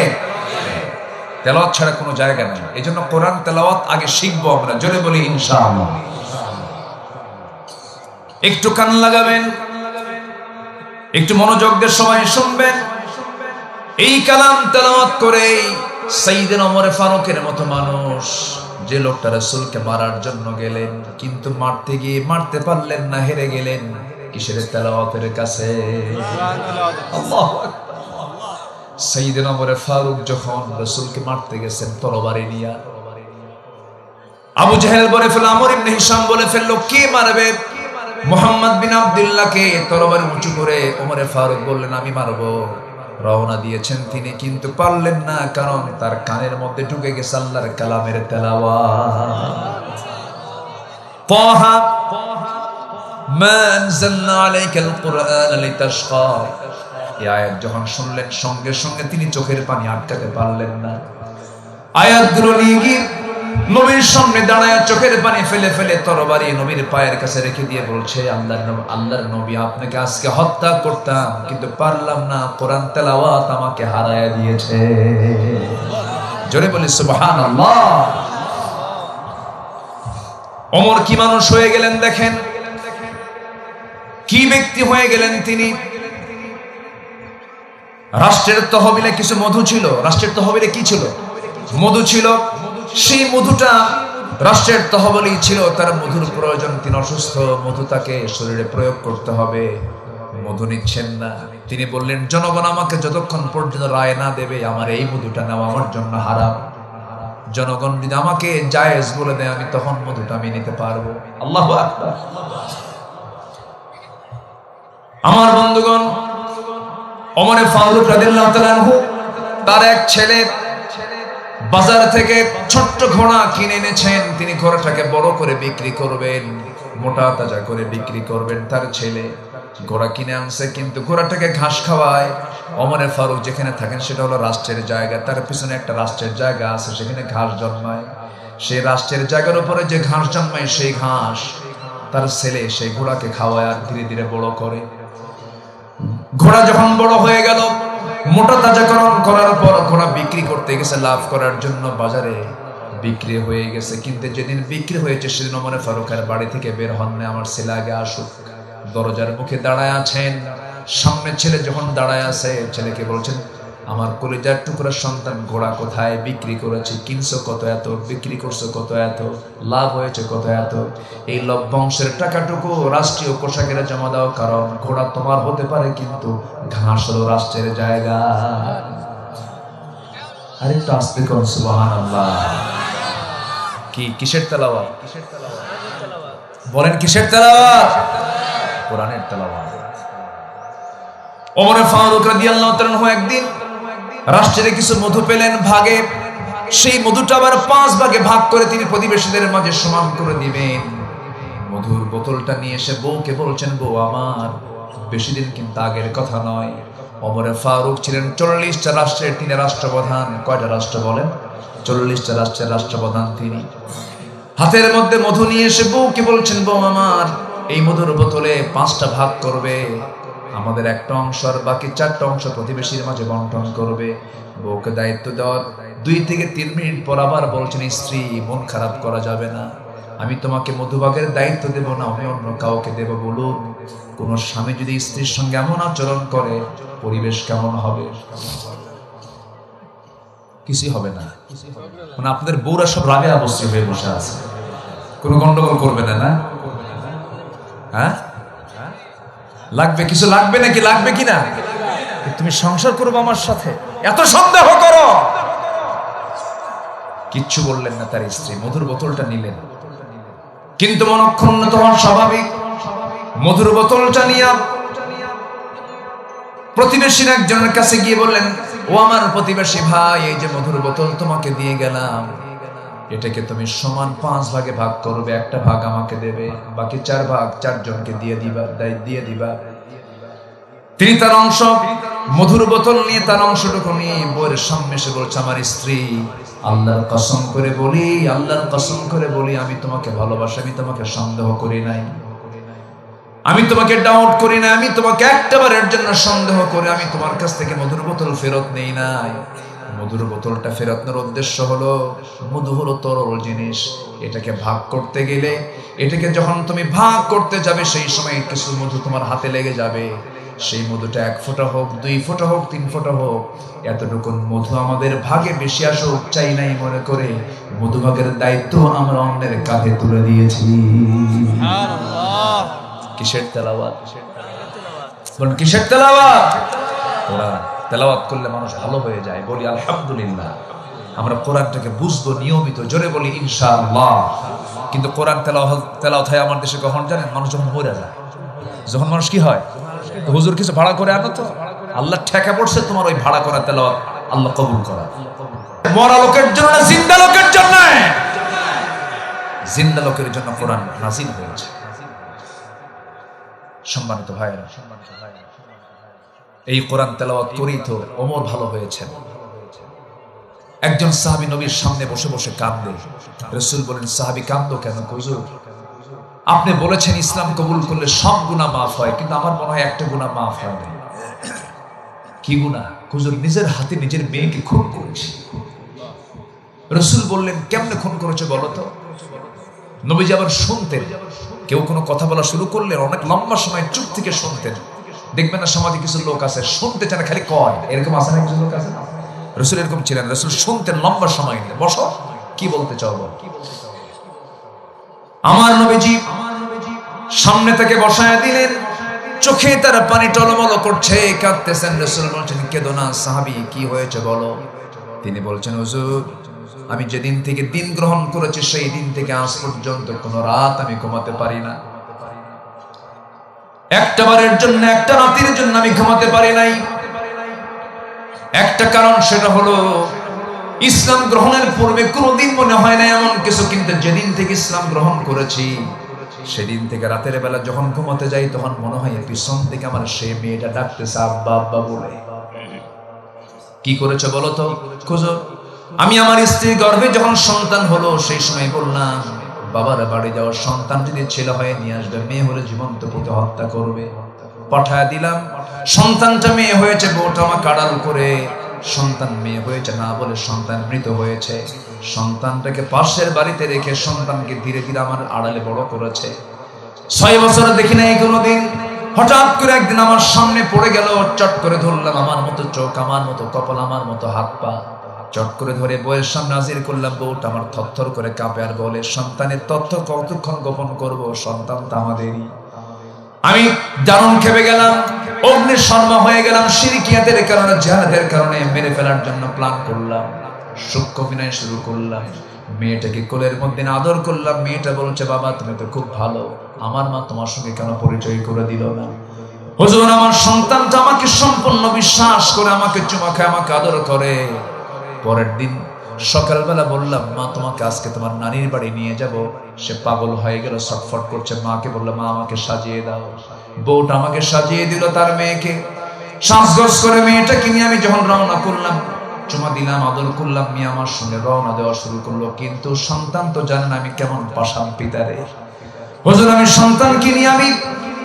তেলাওয়াত ছাড়া কোনো জায়গা নেই। এই জন্য কোরআন তেলাওয়াত আগে শিখবো আমরা। জোরে বলি ইনশাআল্লাহ। একটু কান লাগাবেন, একটু মনোযোগ দিয়ে সবাই শুনবেন। এই কালাম তেলাওয়াত করে সাইয়েদনা ওমর ফারুকের মতো মানুষ, যে লোকটা রাসূলকে মারার জন্য গেলেন, কিন্তু মারতে গিয়ে মারতে পারলেন না, হেরে গেলেন কিসের? তেলাওয়াতের কাছে। আল্লাহু আকবার। সাইয়েদনা ওমর ফারুক যখন রাসূলকে মারতে গেছেন তরবারি নিয়ে, আবু জাহেল বলে ফেলল, আমর ইবনে হিশাম বলে ফেলল, কে মারবে? মুহাম্মদ বিন আব্দুল্লাহকে। তরবারি উঁচু করে ওমর ফারুক বললেন, আমি মারবো। রওনা দিয়েছেন তিনি, কিন্তু পারলেন না, কারণ তার কানের মধ্যে ঢুকে গেছে আল্লাহর কালামের তেলাওয়াত। তাহা মা আনজালনা আলাইকাল কুরআন লিতাশকা। এই আয়াত যখন শুনলেন, সঙ্গে সঙ্গে তিনি চোখের পানি আটকাতে পারলেন না। আয়াতগুলো নিয়ে গিয়ে নবীর সামনে দাঁড়ায় চোখের পানি ফেলে ফেলে তরবারি নবীর পায়ের কাছে রেখে দিয়ে বলছে, আল্লাহর নবী, আপনাকে আজকে হত্যা করতাম, কিন্তু পারলাম না, কোরআন তেলাওয়াত আমাকে হারায় দিয়েছে। জোরে বলি সুবহানাল্লাহ। ওমর কি মানুষ হয়ে গেলেন দেখেন, কি ব্যক্তি হয়ে গেলেন তিনি। রাষ্ট্রের তহবিলে কিছু মধু ছিল। রাষ্ট্রের তহবিলে কি ছিল? মধু ছিল। সেই মধুটা রাষ্ট্রের তহবিলই ছিল, তার মধুর প্রয়োজন, তিনি অসুস্থ, মধু তাকে শরীরে প্রয়োগ করতে হবে, মধু নিচ্ছেন না। তিনি বললেন, জনগণ আমাকে যতক্ষণ পর্যন্ত রায় না দেবে আমার এই মধুটা নেওয়া আমার জন্য হারাম। জনগণ যদি আমাকে জায়েজ বলে দেয়, আমি তখন মধুটা আমি নিতে পারবো। আল্লাহু আকবার। আমার বন্ধুগণ, ওমর ফারুক রাদিয়াল্লাহু তাআলা আনহু, তার এক ছেলে বাজার থেকে ছোট্ট ঘোড়া কিনে এনেছেন। তিনি ঘোড়াটাকে বড় করে বিক্রি করবেন, মোটা তাজা করে বিক্রি করবেন। তার ছেলে ঘোড়া কিনে আনছে, কিন্তু ঘোড়াটাকে ঘাস খাওয়ায়। ওমর ফারুক যেখানে থাকেন সেটা হলো রাষ্ট্রের জায়গা, তার পিছনে একটা রাষ্ট্রের জায়গা আছে, সেখানে ঘাস জন্মায়। সেই রাষ্ট্রের জায়গার উপরে যে ঘাস জন্মায়, সেই ঘাস তার ছেলে সেই ঘোড়াকে খাওয়ায় আর ধীরে ধীরে বড় করে। ঘোড়া যখন বড় হয়ে গেল, মোটা তাজাকরণ করার পর ঘোড়া বিক্রি করতে গেছে লাভ করার জন্য, বাজারে বিক্রি হয়ে গেছে। কিন্তু যেদিন বিক্রি হয়েছে সেদিন ওমর ফারুকের বাড়ি থেকে বের হন না, আমার ছেলে আগে আসুক। দরজার মুখে দাঁড়ায় আছেন। সামনে ছেলে যখন দাঁড়ায় আছে, ছেলেকে বলছেন, আমার কলিজার টুকরা সন্তান, ঘোড়া কোথায়? বিক্রি করেছি। কিনছো কত? এত। বিক্রি করছো কত? এত। লাভ হয়েছে কত? এত। এই লভ্যাংশের টাকাটুকু রাষ্ট্রীয় কোষাগারে জমা দাও, কারণ ঘোড়া তোমার হতে পারে, কিন্তু ঘাস হলো রাষ্ট্রের জায়গা। আরেকটু আস্তে করুন সুবহানাল্লাহ। কিসের তেলাওয়াত? বলেন কিসের তেলাওয়াত? কোরআনের তেলাওয়াত। ওমর ফারুক রাদিয়াল্লাহু তাআলা একদিন রাষ্ট্রের কিছু মধু পেলেন ভাগে। সেই মধুটা আবার 5 ভাগে ভাগ করে তিনি প্রতিবেশীদের মাঝে সমান করে দিবেন। মধুর বোতলটা নিয়ে এসে বউকে বলছেন, বউ আমার, বেশি দিন কিন্তু আগের কথা নয়, ওমর ফারুক ছিলেন 40টা রাষ্ট্রের তিনি রাষ্ট্রপ্রধান। কয়টা রাষ্ট্র বলেন? 40টা রাষ্ট্রের রাষ্ট্রপ্রধান তিনি। হাতের মধ্যে মধু নিয়ে এসে বউকে বলছেন, বউ আমার, এই মধুর বোতলে 5টা ভাগ করবে, আমাদের একটা অংশ আর বাকি 4টা অংশ প্রতিবেশীর মাঝে বন্টন করবে। বউকে দায়িত্ব দেওয়ার 2 থেকে 3 মিনিট পর আবার বলছেন, স্ত্রী, মন খারাপ করা যাবে না, আমি তোমাকে মধুভাগের দায়িত্ব দেব না, আমি অন্য কাউকে দেব। বলুন, কোন স্বামী যদি স্ত্রীর সঙ্গে এমন আচরণ করে, পরিবেশ কেমন হবে? কিছুই হবে না। মানে আপনাদের বউরা সব রাগে অবস্থা হয়ে বসে আছে, কোনো গন্ডগোল করবে না, না? হ্যাঁ, লাগবে কিছু, লাগবে নাকি? লাগবে কিনা? তুমি সংসার করবো আমার সাথে, এত সন্দেহ করো? কিচ্ছু বললেন না তার স্ত্রী, মধুর বোতলটা নিলেন। কিন্তু মনক্ষুণ্ণ তোমার স্বাভাবিক, মধুর বোতলটা নিয়ে প্রতিবেশীর একজনের কাছে গিয়ে বললেন, ও আমার প্রতিবেশী ভাই, এই যে মধুর বোতল তোমাকে দিয়ে গেলাম, এটাকে তুমি সমান 5 ভাগে ভাগ করবে, একটা ভাগ আমাকে দেবে, বাকি 4 ভাগ 4 জনকে দিয়ে দিবা। তিনি তার অংশ, মধুর বোতল নিয়ে তার অংশটুকু নিয়ে বউয়ের সামনে এসে বলছে, আমার স্ত্রী, আল্লাহর কসম করে বলি আমি তোমাকে ভালোবাসি, আমি তোমাকে সন্দেহ করি নাই, আমি তোমাকে ডাউট করি না, আমি তোমাকে একটাবারের জন্য সন্দেহ করে আমি তোমার কাছ থেকে মধুর বোতল ফেরত নেই নাই। মধুর বোতলটা ফেরত নেওয়ার উদ্দেশ্য হলো, মধু হলো তরল জিনিস, এটাকে ভাগ করতে গেলে, এটাকে যখন তুমি ভাগ করতে যাবে সেই সময় কিছু মধু তোমার হাতে লেগে যাবে, সেই মধুটা 1 ফোঁটা হোক, 2 ফোঁটা হোক, 3 ফোঁটা হোক, এতটুকু মধু আমাদের ভাগে বেশি আসুক চাই নাই মনে করে মধু ভাগের দায়িত্ব আমরা অন্যের কাঁধে তুলে দিয়েছি। সুবহানাল্লাহ। কিসের তেলাওয়াত? বলুন কিসের তেলাওয়াত? কোরআন তেলাওয়াত করলে মানুষ ভালো হয়ে যায়, বলি আলহামদুলিল্লাহ। আমরা কোরআনটাকে বুঝবো নিয়মিত, জোরে বলি ইনশাআল্লাহ। কিন্তু কোরআন তেলাওয়াত হয় আমার দেশে কখন জানেন? মানুষ যখন মরে যায়, যখন মানুষ কি হয়, হুজুর কিছু ভাড়া করে আনো তো, আল্লাহ ঠেকা পড়ছে তোমার ওই ভাড়া করা তেলাওয়াত আল্লাহ কবুল করা। মরা লোকের জন্য না, জিন্দা লোকের জন্য, জিন্দা লোকের জন্য কোরআন নাযিল হয়েছে। সম্মানিত ভাইরা, এই কোরআন তেলাওয়াত করেই তো ওমর ভালো হয়েছেন। একজন সাহাবী নবীর সামনে বসে বসে কাঁদে। রাসূল বলেন, সাহাবী কাঁদো কেন? হুজুর, আপনি বলেছেন ইসলাম কবুল করলে সব গুনাহ মাফ হয়, কিন্তু আমার মনে হয় একটা গুনাহ মাফ হয় না। কি গুনাহ? হুজুর, নিজের হাতে নিজের মেয়েকে খুন করেছি। রাসূল বললেন, কেমনে খুন করেছে বলো তো? নবীজি আবার শুনতেন, কেউ কোনো কথা বলা শুরু করলে অনেক লম্বা সময় চুপ থেকে শুনতেন। দেখবেন না সমাজে কিছু লোক আছে শুনতে চায় না, খালি কয়, এরকম আছে না কিছু লোক আছে? রাসূল এরকম ছিলেন, রাসূল শুনতেন লম্বা সময় নিয়ে। বসো, কি বলতে চাও? আমার নবীজি সামনে থেকে বসায় দিলেন, চোখে তার পানি টলমল করছে, কাঁদতেছেন। রাসূল বলছেন, কেঁদো না। সাহাবী, কি হয়েছে বলো? তিনি বলছেন, হুজুর, আমি যেদিন থেকে দিন গ্রহণ করেছি সেই দিন থেকে আজ পর্যন্ত কোনো রাত আমি ঘুমাতে পারি না, একটা বারের জন্য, একটা রাতের জন্য আমি ঘুমাতে পারি নাই। একটা কারণ, সেটা হলো ইসলাম গ্রহণের পূর্বে কোনোদিন মনে হয় না এমন কিছু, কিন্তু যেদিন থেকে ইসলাম গ্রহণ করেছি সেদিন থেকে রাতের বেলা যখন ঘুমাতে যাই তখন মনে হয় পিছন থেকে আমার সেই মেয়েটা ডাকতেছে আব্বা আব্বা বলে। কি করেছে বলো তো? খুঁজো। আমি আমার স্ত্রীর গর্ভে যখন সন্তান হলো সেই সময় বললাম, বাবার বাড়ি যাওয়ার সন্তান যদি ছেলে হয়ে নিয়ে আসবে, মেয়ে হলে জীবন্ত পুঁতে হত্যা করবে। পাঠায় দিলাম, সন্তানটা মেয়ে হয়েছে, বউটা আমাকে আড়াল করে সন্তান মেয়ে হয়েছে না বলে সন্তান মৃত হয়েছে। সন্তানটাকে পাশের বাড়িতে রেখে সন্তানকে ধীরে ধীরে আমার আড়ালে বড় করেছে। 6 বছর দেখি নাই কোনোদিন। হঠাৎ করে একদিন আমার সামনে পড়ে গেল, চট করে ধরলাম, আমার মতো চোখ, আমার মতো কপাল, আমার মতো হাত পা, চট করে ধরে বউয়ের সামনে হাজির করলাম। বউটা আমার থরথর করে কাঁপে আর বলে, সন্তানের তথ্য কতক্ষণ গোপন করব, সন্তান তো আমাদেরই। আমি দারুণ খেপে গেলাম, অগ্নি শর্মা হয়ে গেলাম। শিরকিয়াতের কারণে, জিহাদের কারণে মেরে ফেলার জন্য প্ল্যান করলাম, সূক্ষ্ম অভিনয় শুরু করলাম। মেয়েটাকে কোলের মধ্যে আদর করলাম। মেয়েটা বলছে, বাবা তুমি তো খুব ভালো, আমার মা তোমার সঙ্গে কেন পরিচয় করে দিল না? হুজুর, আমার সন্তানটা আমাকে সম্পূর্ণ বিশ্বাস করে আমাকে চুমা খায়, আমাকে আদর করে। পরের দিন সকালবেলা বললাম, মা তোমাকে আজকে তোমার নানির বাড়ি নিয়ে যাব। সে পাগল হয়ে গেল, ছটফট করছে। মাকে বললাম, মা আমাকে সাজিয়ে দাও। বউটা আমাকে সাজিয়ে দিল তার মেয়েকে। সাজগোজ করে মেয়েটাকে নিয়ে আমি যখন রওনা করলাম, চুমা দিলাম, আদর করলাম, মেয়ে আমার সঙ্গে রওনা দেওয়া শুরু করলো। কিন্তু সন্তান তো জানেন আমি কেমন পাষাণ পিতারে। হুজুর, আমি সন্তানকে নিয়ে আমি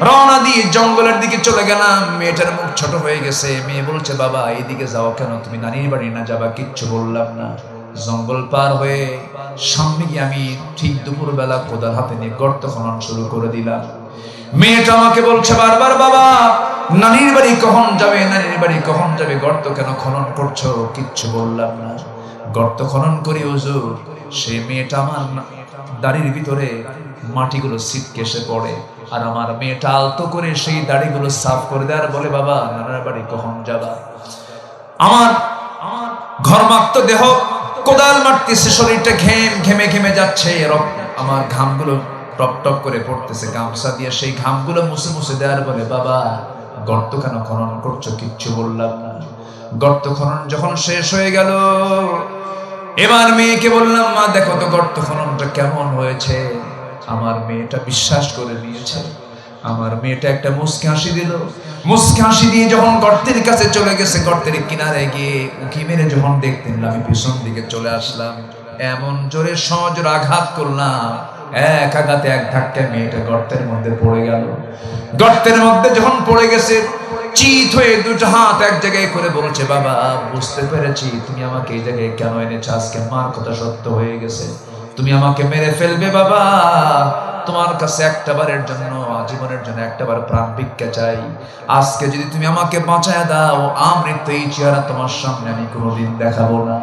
রওনা দিয়ে জঙ্গলের দিকে চলে গেলাম। মেয়েটার মুখ ছোট হয়ে গেছে। মেয়ে বলছে, বাবা এইদিকে যাও কেন, তুমি নানির বাড়ি না যাবা? কিচ্ছু বললাম না। জঙ্গল পার হয়ে সামনে গিয়ে আমি ঠিক দুপুর বেলা কোদাল হাতে নিয়ে গর্ত খনন শুরু করে দিলাম। মেয়েটা আমাকে বলছে বারবার, বাবা নানির বাড়ি কখন যাবে, নানির বাড়ি কখন যাবে, গর্ত কেন খনন করছো? কিচ্ছু বললাম না। গর্ত খনন করি হুজুর, সেই মেয়েটা আমার দাড়ির ভিতরে মাটিগুলো ছিটকে এসে পড়ে, আর আমার মেয়েটা আলতো করে সেই দাড়িগুলো সাফ করে দেয় আর বলে, বাবা নানার বাড়ি কখন যাবা? আমার ঘর্মাক্ত দেহ কোদাল মারতেছে, শরীরটা ঘেমে ঘেমে যাচ্ছে, আমার ঘামগুলো টপ টপ করে পড়তেছে। গামছা দিয়ে সেই ঘামগুলো মুছে মুছে দেওয়ার বলে, বাবা গর্ত কেন খনন করছো? কিচ্ছু বললাম না। গর্ত খনন যখন শেষ হয়ে গেল, এবার মেয়েকে বললাম, মা দেখো তো গর্ত খননটা কেমন হয়েছে। আমার মেয়েটা বিশ্বাস করে নিয়েছে। আমার মেয়েটা একটা মুচকি হাসি দিল। মুচকি হাসি দিয়ে যখন গর্তের কাছে চলে গেছে, গর্তের কিনারে গিয়ে উঁকি মেরে যখন দেখতেন, আমি পিছন দিকে চলে আসলাম। এমন জোরে সজোর আঘাত করলাম, এক আঘাতে এক ধাক্কায় মেয়েটা গর্তের মধ্যে পড়ে গেল। গর্তের মধ্যে যখন পড়ে গেছে, চিত হয়ে দুটো হাত এক জায়গায় করে বলছে, বাবা বুঝতে পেরেছি তুমি আমাকে এই জায়গায় কেন এনেছো। আজকে মার কথা সত্য হয়ে গেছে, তুমি আমাকে মেরে ফেলবে বাবা। তোমার কাছে একটা বারের জন্য, আজীবনের জন্য একটা বার প্রাণ ভিক্ষা চাই। আজকে যদি তুমি আমাকে বাঁচায় দাও, আমৃত্যু এই চেহারা তোমার সামনে আমি কোনোদিন দেখাবো না।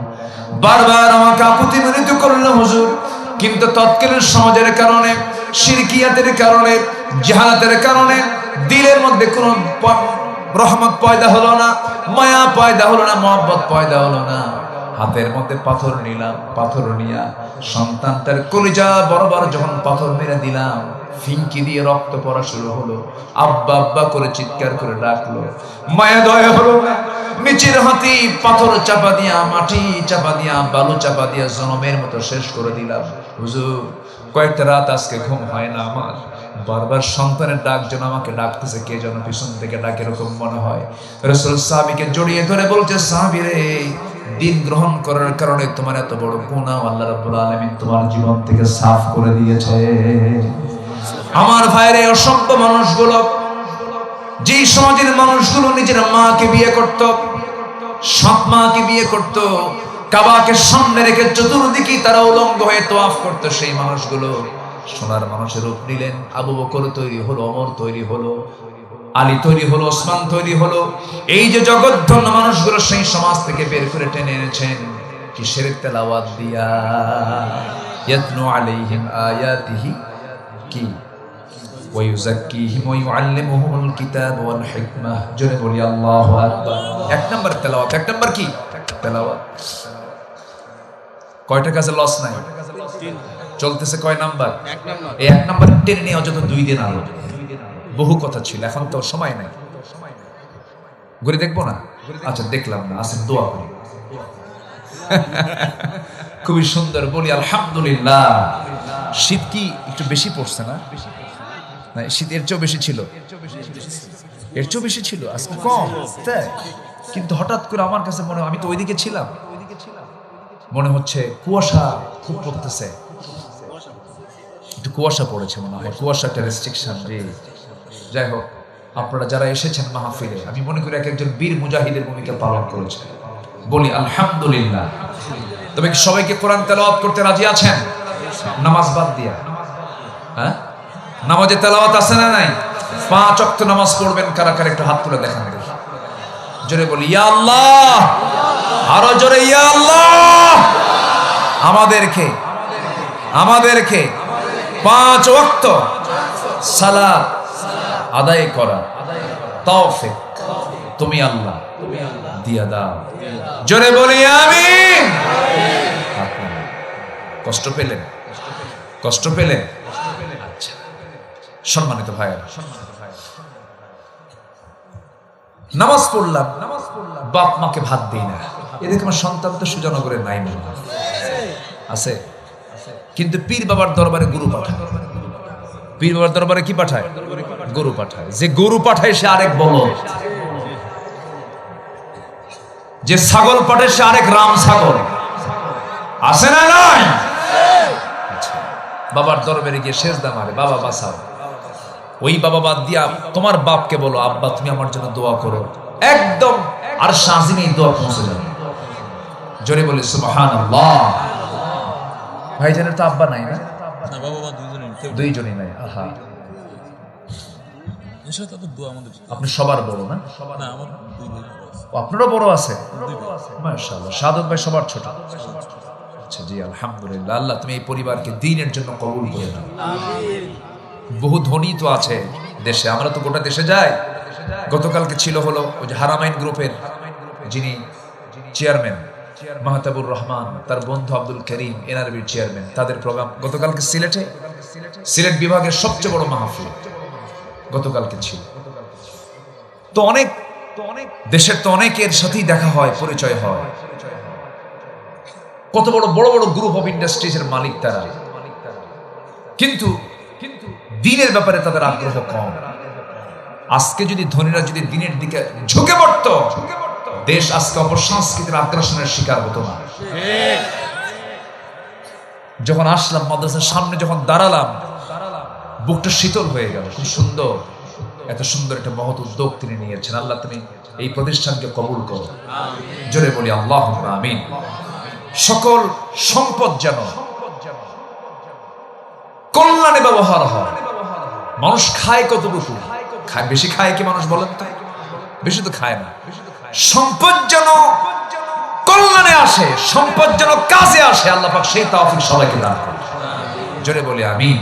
বারবার আমাকে আপত্তি মিনিত করলো হুজুর, কিন্তু তৎকালীন সমাজের কারণে, শিরকিয়াতের কারণে, জাহালাতের কারণে দিলের মধ্যে কোনো রহমত পয়দা হলো না, মায়া পয়দা হলো না, মহব্বত পয়দা হলো না। হাতের মধ্যে পাথর নিলাম, পাথর নিয়া সন্তানটার কলিজা বরাবর যখন পাথর মেরে দিলাম, ফিঙ্কি দিয়ে রক্ত পড়া শুরু হলো। আব্বা আব্বা করে চিৎকার করে ডাকলো। মায়া দয়া হলো না, নিচের হাতি পাথর চাপা দিয়া, মাটি চাপা দিয়া, বালু চাপা দিয়া জনমের মতো শেষ করে দিলাম। হুজুর কয়েকটা রাত আজকে ঘুম হয় না আমার। বারবার সন্তানের ডাক যেন আমাকে ডাকতেছে, কে যেন পিছন থেকে ডাকে, এরকম মনে হয়। রাসূল সাহাবীকে জড়িয়ে ধরে বলছে, সাহাবী রে, দিন গ্রহণ করার কারণে তোমার এত বড় গুনাহ আল্লাহ রাব্বুল আলামিন তোমার জীবন থেকে সাফ করে দিয়েছে। আমার ভাইরে, অসভ্য মানুষগুলো, যেই সমাজের মানুষগুলো নিজের মাকে বিয়ে করত, সৎ মাকে বিয়ে করত, কাবাকে সামনে রেখে চতুর্দিকে তারা উলঙ্গ হয়ে তোয়াফ করত, সেই মানুষগুলো সোনার মানুষের রূপ নিলেন। আবু বকর তৈরি হলো, ওমর তৈরি হলো, আলী তৈরি হলো, ওসমান তৈরি হলো। এই যে জগৎধন্য মানুষগুলো সেই সমাজ থেকে বের করে টেনে এনেছেন কিসের তেলাওয়াত দিয়া? ইয়াতলু আলাইহিম আয়াতিহি কি ওয়া ইউযাক্কিহিম ওয়া ইউআল্লিমুহুমুল কিতাব ওয়াল হিকমাহ। জোরে বলি আল্লাহু আকবার। এক নাম্বার তেলাওয়াত। এক নাম্বার কি? তেলাওয়াত। কয়টা কাজে লস নাই? চলতেছে কয় নাম্বার? এই এক নাম্বার টেনে নিয়ে অযথা 2 দিন আলো। বহু কথা ছিল, এখন তো সময় নাই। ঘুরে দেখবো না? আচ্ছা দেখলাম না, আসেন দোয়া করি। খুবই সুন্দর, বলি আলহামদুলিল্লাহ। শীত কি একটু বেশি পড়ছে না? শীত এর চেয়েও বেশি ছিল, এর চেয়েও বেশি ছিল, আজকে কম। কিন্তু হঠাৎ করে আমার কাছে মনে হয়, আমি তো ওইদিকে ছিলাম, মনে হচ্ছে কুয়াশা খুব পড়তেছে, একটু কুয়াশা পড়েছে মনে হয়। কুয়াশা একটা রেস্ট্রিকশন। যাই হোক, আপনারা যারা এসেছেন মাহফিলে, আমি মনে করি এক একজন বীর মুজাহিদের ভূমিকা পালন করেছে। বলি আলহামদুলিল্লাহ। তবে সবাইকে কোরআন তেলাওয়াত করতে রাজি আছেন? নামাজ বাদ দিয়া, হ্যাঁ? নামাজে তেলাওয়াত আছে না নাই? 5 ওয়াক্ত নামাজ পড়বেন কারা কারা, একটু হাত তুলে দেখান। জোরে বলি ইয়া আল্লাহ, আরো জোরে ইয়া আল্লাহ। আমাদেরকে 5 ওয়াক্ত সালাত আদায় করা তৌফিক তুমি আল্লাহ দিয়া দাও। জোরে বলি আমিন। কষ্ট পেলেন? আচ্ছা, সম্মানিত ভাইয়েরা, নামাজ পড়লাম, বাপ মাকে ভাত দেই না, এদিকে আমার সন্তান তো সুজানগরে নাই, মনে আছে। কিন্তু পীর বাবার দরবারে গুরু পাঠায়। পীর বাবার দরবারে কি পাঠায়? গরু পাঠায়। যে গরু পাঠায় সে আরেক বলদ, যে ছাগল পাঠায় সে আরেক রাম ছাগল। আছে না নাই? বাবার দরবারে গিয়ে সেজদা মারে, বাবা বাঁচাও। ওই বাবা বাদ দিয়া তোমার বাপকে বলো, আব্বা তুমি আমার জন্য দোয়া করো, একদম আর শাজিনে দোয়া পৌঁছে যাবে। জোরে বলি সুবহানাল্লাহ। ভাইজানের তো আব্বা নাই না? দুইজনই নাই। আহা, আপনি সবার বড় না? আপনারও বড় আছে? মাশাআল্লাহ। সাদত ভাই সবার ছোট? আচ্ছা, জি আলহামদুলিল্লাহ। আল্লাহ তুমি এই পরিবারকে দ্বীনের জন্য কবুল করে নাও। বহু ধনী তো আছে দেশে, আমরা তো গোটা দেশে যাই। গতকালকে ছিল হলো ওই যে হারামাইন গ্রুপের যিনি চেয়ারম্যান, মাহতাবুর রহমান, তার বন্ধু আব্দুল করিম, এনআরবির চেয়ারম্যান, তাদের প্রোগ্রাম গতকালকে সিলেটে, সিলেট বিভাগের সবচেয়ে বড় মাহফিল গতকালকে ছিল। তো অনেক দেশের তো অনেকের সাথেই দেখা হয়, পরিচয় হয়। কত বড় বড় বড় গ্রুপ অফ ইন্ডাস্ট্রিজের মালিক তারা, কিন্তু দিনের ব্যাপারে তাদের আগ্রহ কম। আজকে যদি ধনীরা যদি দিনের দিকে ঝুঁকে পড়ত, দেশ আজকে অপসংস্কৃতির আগ্রাসনের শিকার হতো না। যখন আসলাম মাদ্রাসার সামনে, যখন দাঁড়ালাম, বুকটা শীতল হয়ে গেল। খুব সুন্দর, এত সুন্দর একটা মহৎ উদ্যোগ তিনি নিয়েছেন। আল্লাহ তুমি এই প্রতিষ্ঠানকে কবুল করো, জোরে বলি আল্লাহুম্মা আমিন। সকল সম্পদ যেন কল্যাণে ব্যবহার হয়। মানুষ খায় কতটুকু? খায় বেশি, খায় কি মানুষ বলেন তো? বেশি তো খায় না। সম্পদ যেন কল্যাণে আসে, সম্পদ যেন কাজে আসে, আল্লাহ পাক সেই তৌফিক সবাইকে দান করুন, জোরে বলি আমিন।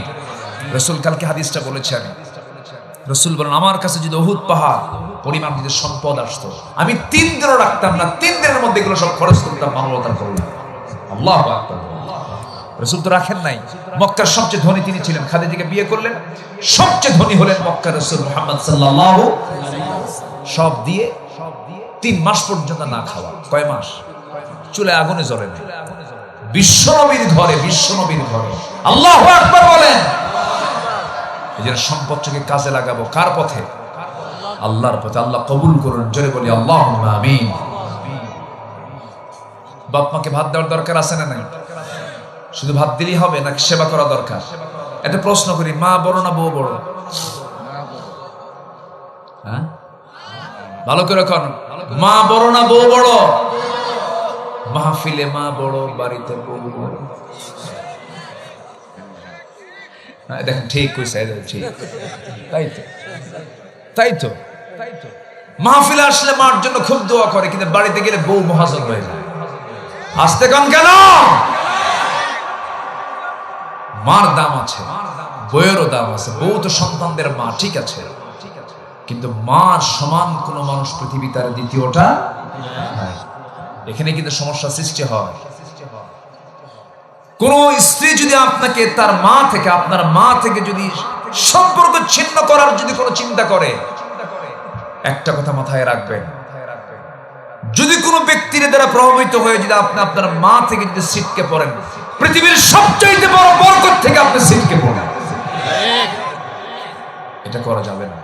রাসূল কালকে হাদিসটা বলেছে, আমি রাসূল বলেন, আমার কাছে যদি উহুদ পাহাড় পরিমাণ যদি সম্পদ আসতো, আমি 3 দিনও রাখতাম না, 3 দিনের মধ্যে এগুলো সব খরচ করতাম মানবতার কল্যাণে। আল্লাহু আকবার। রাসূল তো রাখেন নাই। মক্কার সবচেয়ে ধনী তিনি ছিলেন, খাদিজাকে বিয়ে করলেন, সবচেয়ে ধনী হলেন মক্কার রাসূল মুহাম্মদ সাল্লাল্লাহু আলাইহি ওয়াসাল্লাম। সব দিয়ে 3 মাস পর্যন্ত না খাওয়া। কয় মাস? চুলায় আগুনে জ্বলে না। বিশ্বনবীর ঘরে, বিশ্বনবীর ঘরে। আল্লাহু আকবার বলেন। এই যে সম্পদটাকে কাজে লাগাবো কার পথে? আল্লাহর পথে। আল্লাহ কবুল করুন, জোরে বলি আল্লাহুম্মা আমিন। বাপ মাকে ভাত দেওয়ার দরকার আছে না নাই? শুধু ভাত দিলেই হবে নাকি সেবা করা দরকার? একটা প্রশ্ন করি, মা বড় না বউ বড়? হ্যাঁ, ভালো করে কোন, মা বড় না বউ বড়? মাহফিলে মা বড়, বাড়িতে বউ বড়। দেখেন ঠিক কইছে, ঠিক। তাই তো, তাই তো। মাহফিলে আসলে মার জন্য খুব দোয়া করে, কিন্তু বাড়িতে গেলে বউ মহাজন হয়ে যায়। আসতে কন কেন? মার দাম আছে, বউয়েরও দাম আছে। বউ তো সন্তানদের মা, ঠিক আছে, কিন্তু মার সমান কোন মানুষ পৃথিবী তার দ্বিতীয়টা নাই। এখানে কিন্তু সমস্যা সৃষ্টি হয়। কোন স্ত্রী যদি আপনাকে তার মা থেকে, আপনার মা থেকে যদি সম্পর্ক ছিন্ন করার যদি কোনো চিন্তা করে, একটা কথা মাথায় রাখবেন, যদি কোনো ব্যক্তির দ্বারা প্রভাবিত হয়ে যদি আপনি আপনার মা থেকে যদি ছিটকে পড়েন, পৃথিবীর সবচাইতে বড় বরকত থেকে আপনি ছিটকে পড়েন। এটা করা যাবে না,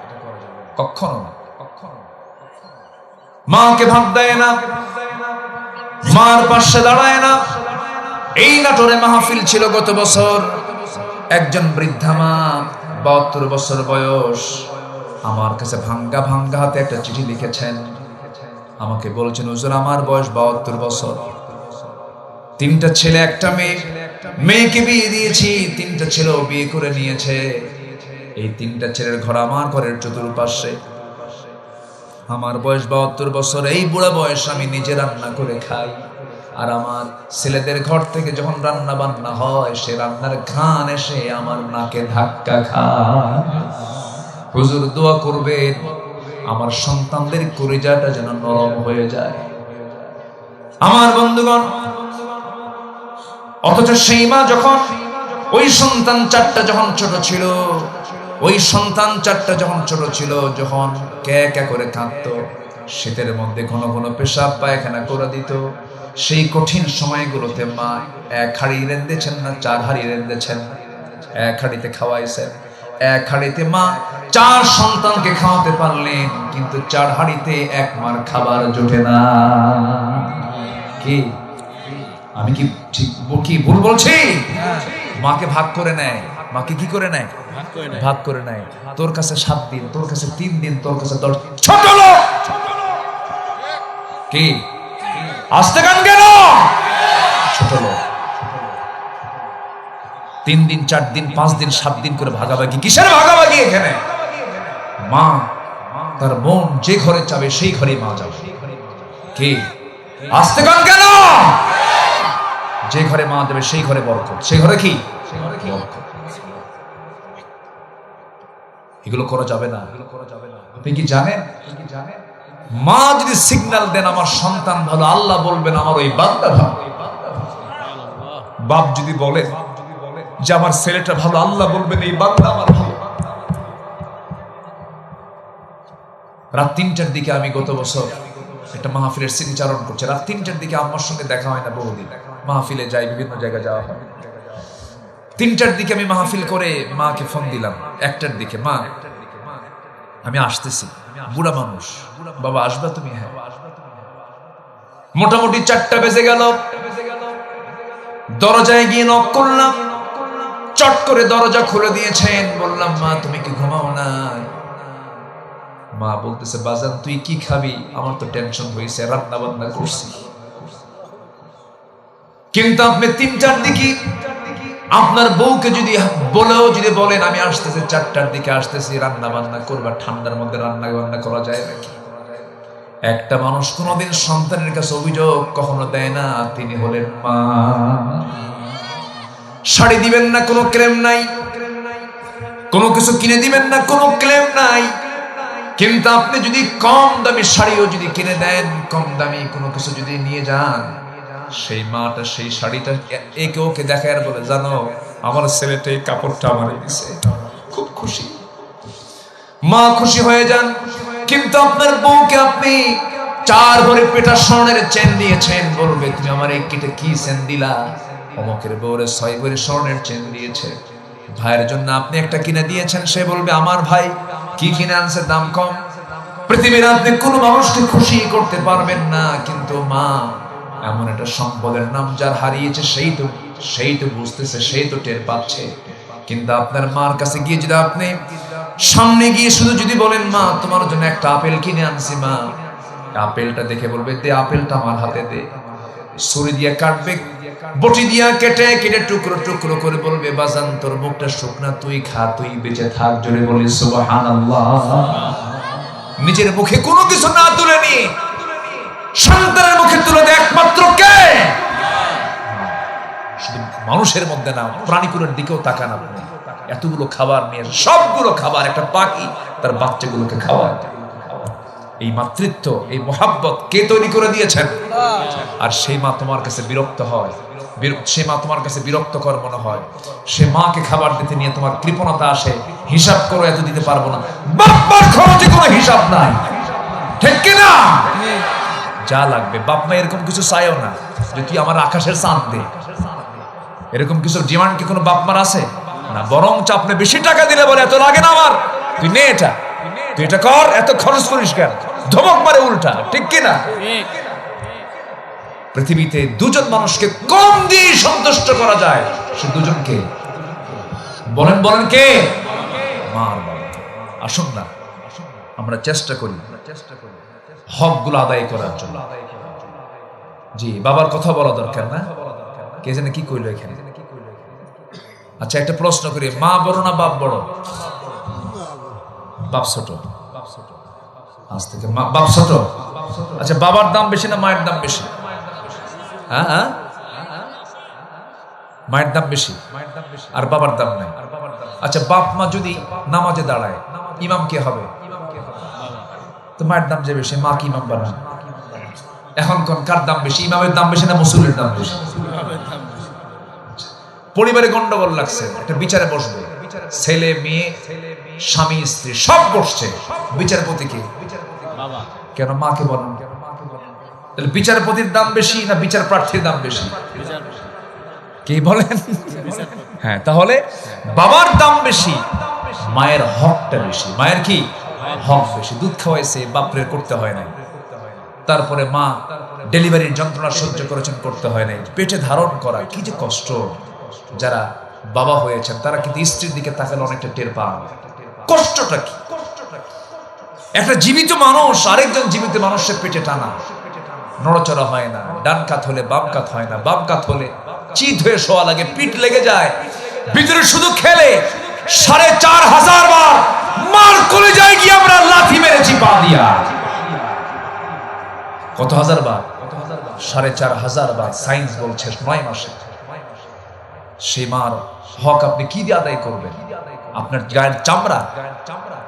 কখনো না। মাকে ভাত দেয় না, মার পাশে দাঁড়ায় না। এই নাটোরে মাহফিল ছিল গত বছর। একজন বৃদ্ধা মা, 72 বছর বয়স, আমার কাছে ভাঙ্গা ভাঙ্গা হাতে একটা চিঠি লিখেছেন। আমাকে বলছেন, হুজুর আমার বয়স 72 বছর, 3টা ছেলে 1টা মেয়ে, মেয়েকে বিয়ে দিয়েছি, 3টা ছেলেও বিয়ে করে নিয়েছে। এই 3টা ছেলের ঘর আমার ঘরের চতুর্পাশে। আমার বয়স 72 বছর, এই বুড়া বয়স আমি নিজে রান্না করে খাই। আর আমার ছেলেদের ঘর থেকে যখন রান্না বান্না হয়, সে রান্নার ঘ্রাণ এসে আমার নাকে ধাক্কা খায়। হুজুর দোয়া করবেন আমার সন্তানদের কলিজাটা যেন নরম হয়ে যায়। আমার বন্ধুগণ, অথচ সেই মা যখন ওই সন্তান 4টা যখন ছোট ছিল, ওই সন্তান 4টা যখন ছোট ছিল, যখন কে কে করে কাঁদতো, শীতের মধ্যে ঘন ঘন পেশাব পায়খানা করে দিত, সেই কঠিন সময়গুলোতে মা 1 হাঁড়ি রেঁধেছেন না 4 হাঁড়ি রেঁধেছেন। 1 হাঁড়িতে খাওয়াইছেন, 1 হাঁড়িতে মা 4 সন্তানকে খাওয়াতে পারলেন, কিন্তু 4 হাঁড়িতে 1 মার খাবার জোটে না। কি আমি কি ঠিক কি ভুল বলছি? মাকে ভাগ করে নেয়। মাকে কি করে নেয়? ভাগ করে নেয়। তোর কাছে 7 দিন, তোর কাছে 3 দিন, তোর কাছে 10। ছোট লোক কি আসতে গান কেন? ছোট লোক। 3 দিন, 4 দিন, 5 দিন, 7 দিন করে ভাগাভাগি। কিসের ভাগাভাগি এখানে? মা তার বোন যে ঘরে যাবে সেই ঘরে মা যাবে। কি আসতে গান কেন? যে ঘরে মা যাবে সেই ঘরে বরকত, সেই ঘরে কি বরকত। এগুলো করা যাবে না। আপনি কি জানেন মা যদি সিগন্যাল দেন আমার সন্তান ভালো, আল্লাহ বলবেন আমার ওই বান্দা ভালো। বাপ যদি বলেন যে আমার ছেলেটা ভালো, আল্লাহ বলবেন এই বান্দা আমার ভালো। রাত ৩টার দিকে আমি গত বছর একটা মাহফিলের স্মৃতিচারণ করছি। রাত ৩টার দিকে আম্মার সঙ্গে দেখা হয় না বহুদিন, মাহফিলে যাই, বিভিন্ন জায়গায় যাওয়া হয়। ৩টার দিকে আমি মাহফিল করে মাকে ফোন দিলাম। ১টার দিকে, মা আমি আসতেছি। বুড়া মানুষ, বাবা আসবা তুমি? হ্যাঁ। মোটামুটি ৪টা বেজে গেল। দরজায় গিয়ে নক করলাম, চট করে দরজা খুলে দিয়েছেন। বললাম মা তুমি কি ঘুমাও না? মা বলতেছে বাজান তুই কি খাবি? আমার তো টেনশন হয়েছে, রান্না বান্না করছি। কিন্তু আপনি ৩টার দিকে আপনার বউকে যদি বলেন আমি আসতেছি, ৪টার দিকে আসতেছি, রান্না বান্না করবা, ঠান্ডার মধ্যে রান্না বান্না করা যায় নাকি? একটা মানুষ কোনোদিন সন্তানের কাছে অভিযোগ কখনো দেয় না, তিনি হলেন মা। শাড়ি দিবেন না, কোনো ক্লেম নাই। কোনো কিছু কিনে দিবেন না, কোনো ক্লেম নাই। কিন্তু আপনি যদি কম দামি শাড়িও যদি কিনে দেন, কম দামি কোনো কিছু যদি নিয়ে যান, সেই মাটা সেই শাড়িটা একে ওকে দেখায় আর বলে জানো আমার ছেলেটা এই কাপড়টা আমারে দিছে, খুব খুশি। মা খুশি হয়ে যান। কিন্তু আপনার বউকে আপনি 4 ভরি পেটা স্বর্ণের চেন দিয়েছেন, বলবে তুমি আমার এই কেটে কি চেন দিলা? অমকের বউরে 6 ভরি স্বর্ণের চেন দিয়েছে। ভাইয়ের জন্য আপনি একটা কিনে দিয়েছেন, সে বলবে আমার ভাই কি কিনে আনছে, দাম কম। পৃথিবীর আপনি কোনো মানুষকে খুশি করতে পারবেন না, কিন্তু মা এমন একটা সম্পদের নাম যার হারিয়েছে সেই তো বুঝতেছে, সেই তো টের পাচ্ছে। কিন্তু আপনার মার কাছে গিয়ে যদি আপনি সামনে গিয়ে শুধু যদি বলেন মা তোমার জন্য একটা আপেল কিনে আনছি, মা আপেলটা দেখে বলবে দে আপেলটা আমার হাতে দে। ছুরি দিয়ে কাটবে, বটি দিয়া কেটে কেটে টুকরো টুকরো করে বলবে বাজান তোর মুখটা শুকনা, তুই খা, তুই বেঁচে থাক। জোরে বলি সুবহানাল্লাহ। নিজের মুখে কোনো কিছু না তুলে নিয়ে সন্তানের মুখে তুলে দেয় একমাত্র কে? শুধু মানুষের মধ্যে না, প্রাণীকুলের দিকেও তাকান আপনি। এতগুলো খাবার নিয়ে, সবগুলো খাবার একটা পাখি তার বাচ্চাগুলোকে খাওয়ায়। এই মাতৃত্ব, এই মোহাব্বত কে তৈরি করে দিয়েছেন? আর সেই মা তোমার কাছে বিরক্ত হয়, সে মা তোমার কাছে বিরক্তকর মনে হয়। সে মাকে খাবার দিতে নিয়ে তোমার কৃপণতা আসে, হিসাব করো এত দিতে পারবো না। বাপ্পার খরচে কোনো হিসাব নাই, ঠিক কিনা? যা লাগবে বাপ মা এরকম কিছু চাইও না যে তুই আমার আকাশের চাঁদ দে, এরকম কিছু ডিমান্ড কি কোনো বাপ মার আছে না? বরং আপনি বেশি টাকা দিলে বলে এত লাগে না আমার, তুই নে এটা, তুই এটা কর, এত খরচ করিস কেন? ধমক মারে উল্টা, ঠিক কিনা? পৃথিবীতে দুজন মানুষকে কম দিয়ে সন্তুষ্ট করা যায়, সে দুজনকে বলেন কে? মার বাবা। আসুন না আমরা চেষ্টা করি হকগুলো আদায় করার জন্য। জি বাবার কথা বলা দরকার না, কে জানে কি কইলো এখানে। আচ্ছা একটা প্রশ্ন করি, মা বড় না বাপ বড়? বাপ ছোট। আজ থেকে বাপ ছোট। আচ্ছা বাবার দাম বেশি না মায়ের দাম বেশি? হ্যাঁ মায়ের দাম বেশি আর বাবার দাম নাই। আচ্ছা বাপ মা যদি নামাজে দাঁড়ায়, ইমাম কে হবে? তো মায়ের দাম যে বেশি, মা কি ইমাম বানান? এখন কোন কার দাম বেশি, ইমামের দাম বেশি না মুসল্লির দাম বেশি? পরিবারে গন্ডগোল লাগছে, একটা বিচারে বসবে, ছেলে মেয়ে স্বামী স্ত্রী সব বসছে, বিচারপতি কে? কেন মাকে বলেন? তাহলে বিচারপতির দাম বেশি না বিচার প্রার্থীর দাম বেশি? কি বলেন? হ্যাঁ, তাহলে বাবার দাম বেশি, মায়ের হকটা বেশি। মায়ের কি হক বেশি? দুধ খাওয়াইছে, বাপরে করতে হয় নাই। তারপরে মা ডেলিভারির যন্ত্রণা সহ্য করেছেন, করতে হয় নাই। পেটে ধারণ করা কি যে কষ্ট। যারা বাবা হয়েছেন তারা কিন্তু স্ত্রীর দিকে তাকালে অনেকটা টের পান কষ্টটা কি। একটা জীবিত মানুষ আরেকজন জীবিত মানুষের পেটে টানা, নড়াচড়া হয় না, ডান কাত হলে বাম কাত হয় না, বাম কাত হলে চিত হয়ে শোয়া লাগে, পিঠ লেগে যায়, ভিতরে শুধু খেলে 4500 বার মার কলেজায় গিয়ে আমরা লাথি মেরেছি পা দিয়া। কত হাজার বার? 4500 বার। সায়েন্স বলছে 9 মাসে। সেই মার হক আপনি কি দিয়ে আদায় করবেন? আপনার গায়ের চামড়া?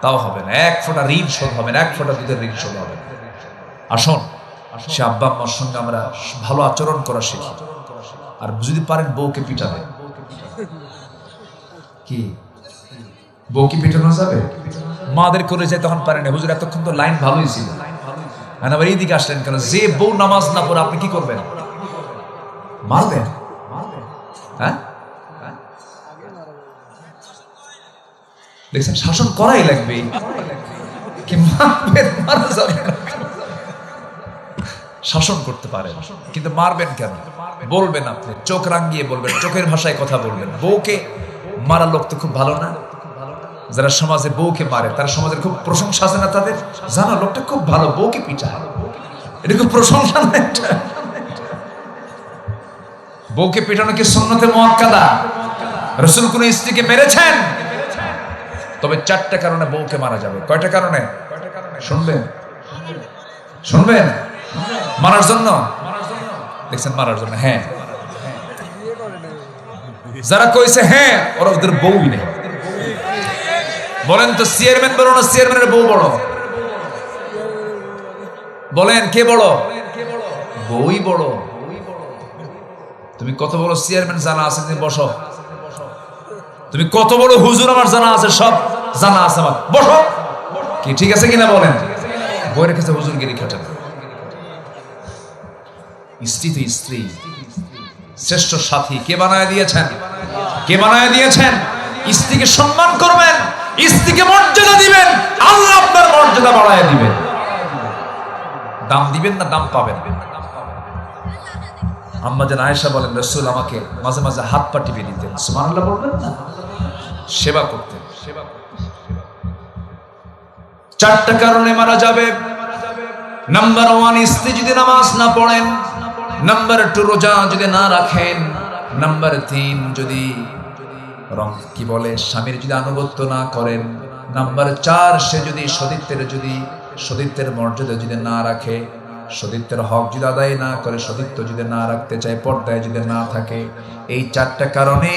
তাও হবে না। 1 ফোঁটা ঋণ শোধ হবে না, 1 ফোঁটা দুধের ঋণ শোধ হবে না। আসুন সে আব্বা আম্মার সঙ্গে আমরা ভালো আচরণ করা শিখি। আর যদি পারেন বউকে পিটাবে। কি বউকে পিটানো যাবে? মাদের করে যায় তখন পারেন, হুজুর এতক্ষণ তো লাইন ভালোই ছিল, আবার এইদিকে আসলেন কেন? যে বউ নামাজ না পড়ে আপনি কি করবেন? মারবেন? হ্যাঁ, দেখছেন শাসন করাই লাগবে। কি মারবেন? মারা যাবে না। শাসন করতে পারেন কিন্তু মারবেন কেন? বলবেন, আপনি চোখ রাঙিয়ে বলবেন, চোখের ভাষায় কথা বলবেন। বউকে মারা লোক তো খুব ভালো না। যারা সমাজে বউকে মারে তারা সমাজের খুব প্রশংসা আছে না তাদের? জানো লোকটা খুব ভালো, বউকে পিটায়, এটা খুব প্রশংসা না? বউকে পিটানো কি সুন্নতে মুআক্কাদা? রাসূল কোন স্ত্রীকে মেরেছেন? তবে 4টা কারণে বউকে মারা যাবে। কয়টা কারণে শুনবেন? শুনবেন? মারার জন্য দেখছেন, মারার জন্য। হ্যাঁ, যারা কইছে হ্যাঁ ওরা ওদের বউই নেই। বলেন তো চেয়ারম্যান বড় না চেয়ারম্যানের বউ বড়? বলেন কে বড়? বউই বড়। তুমি কত বড় চেয়ারম্যান জানা আছে? তুমি বসো। তুমি কত বড় হুজুর আমার জানা আছে, সব জানা আছে আমার, বসো। কি ঠিক আছে কিনা বলেন? বই রেখেছে হুজুরগিরি খাটেন। স্ত্রী তো স্ত্রী, শ্রেষ্ঠ সাথী কে বানায় দিয়েছেন? কে বানায় দিয়েছেন? স্ত্রীকে সম্মান করবেন, স্ত্রীকে মর্যাদা দিবেন, আল্লাহ আপনার মর্যাদা বাড়ায় দিবেন। দাম দিবেন না দাম পাবেন। আম্মা জান আয়েশা বলেন রাসূল আমাকে মাঝে মাঝে হাত পা টিপে দিতেন। সুবহানাল্লাহ বলবেন না? সেবা করতেন। 4টা কারণে মারা যাবে। নাম্বার 1, স্ত্রী যদি নামাজ না পড়েন। নাম্বার 2, রোজা যদি না রাখেন। নাম্বার 3, যদি কি বলে স্বামীর যদি আনুগত্য না করেন। নাম্বার 4, সে যদি সতীত্বের মর্যাদা যদি না রাখে, সতীত্বের হক যদি আদায় না করে, সতীত্ব যদি না রাখতে চায়, পর্দায় যদি না থাকে। এই 4টা কারণে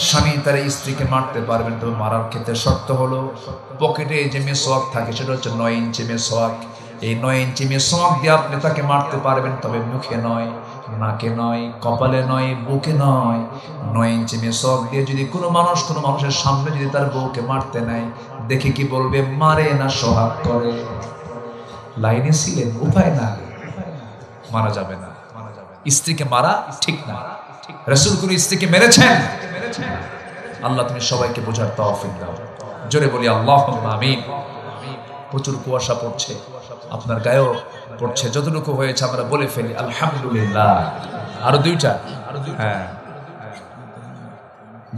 স্বামী তার স্ত্রীকে মারতে পারবেন। তবে মারার ক্ষেত্রে শর্ত হলো পকেটে যে মেসওয়াক থাকে সেটা হচ্ছে 9 ইঞ্চি মেসওয়াক। এই 9 ইঞ্চি মেসওয়াক দিয়ে আপনি তাকে মারতে পারবেন, তবে মুখে নয়, নাকে নয়, কপালে নয়, বুকে নয়। 9 ইঞ্চি মেসওয়াক দিয়ে যদি কোনো মানুষের সামনে যদি তার বউকে মারতে নেয়, দেখে কি বলবে? মারে না সোহাগ করে। লাইনে ছিলেন, উপায় না, মারা যাবে না। স্ত্রীকে মারা ঠিক না। রাসূল কোন স্ত্রীকে মেরেছেন? আল্লাহ তুমি সবাইকে বোঝার তৌফিক দাও। জোরে বলি আল্লাহুম্মা আমিন। প্রচুর কুয়াশা পড়ছে, আপনার গায়েও পড়ছে। যতটুকু হয়েছে আমরা বলে ফেলি আলহামদুলিল্লাহ। আরো 2টা। হ্যাঁ,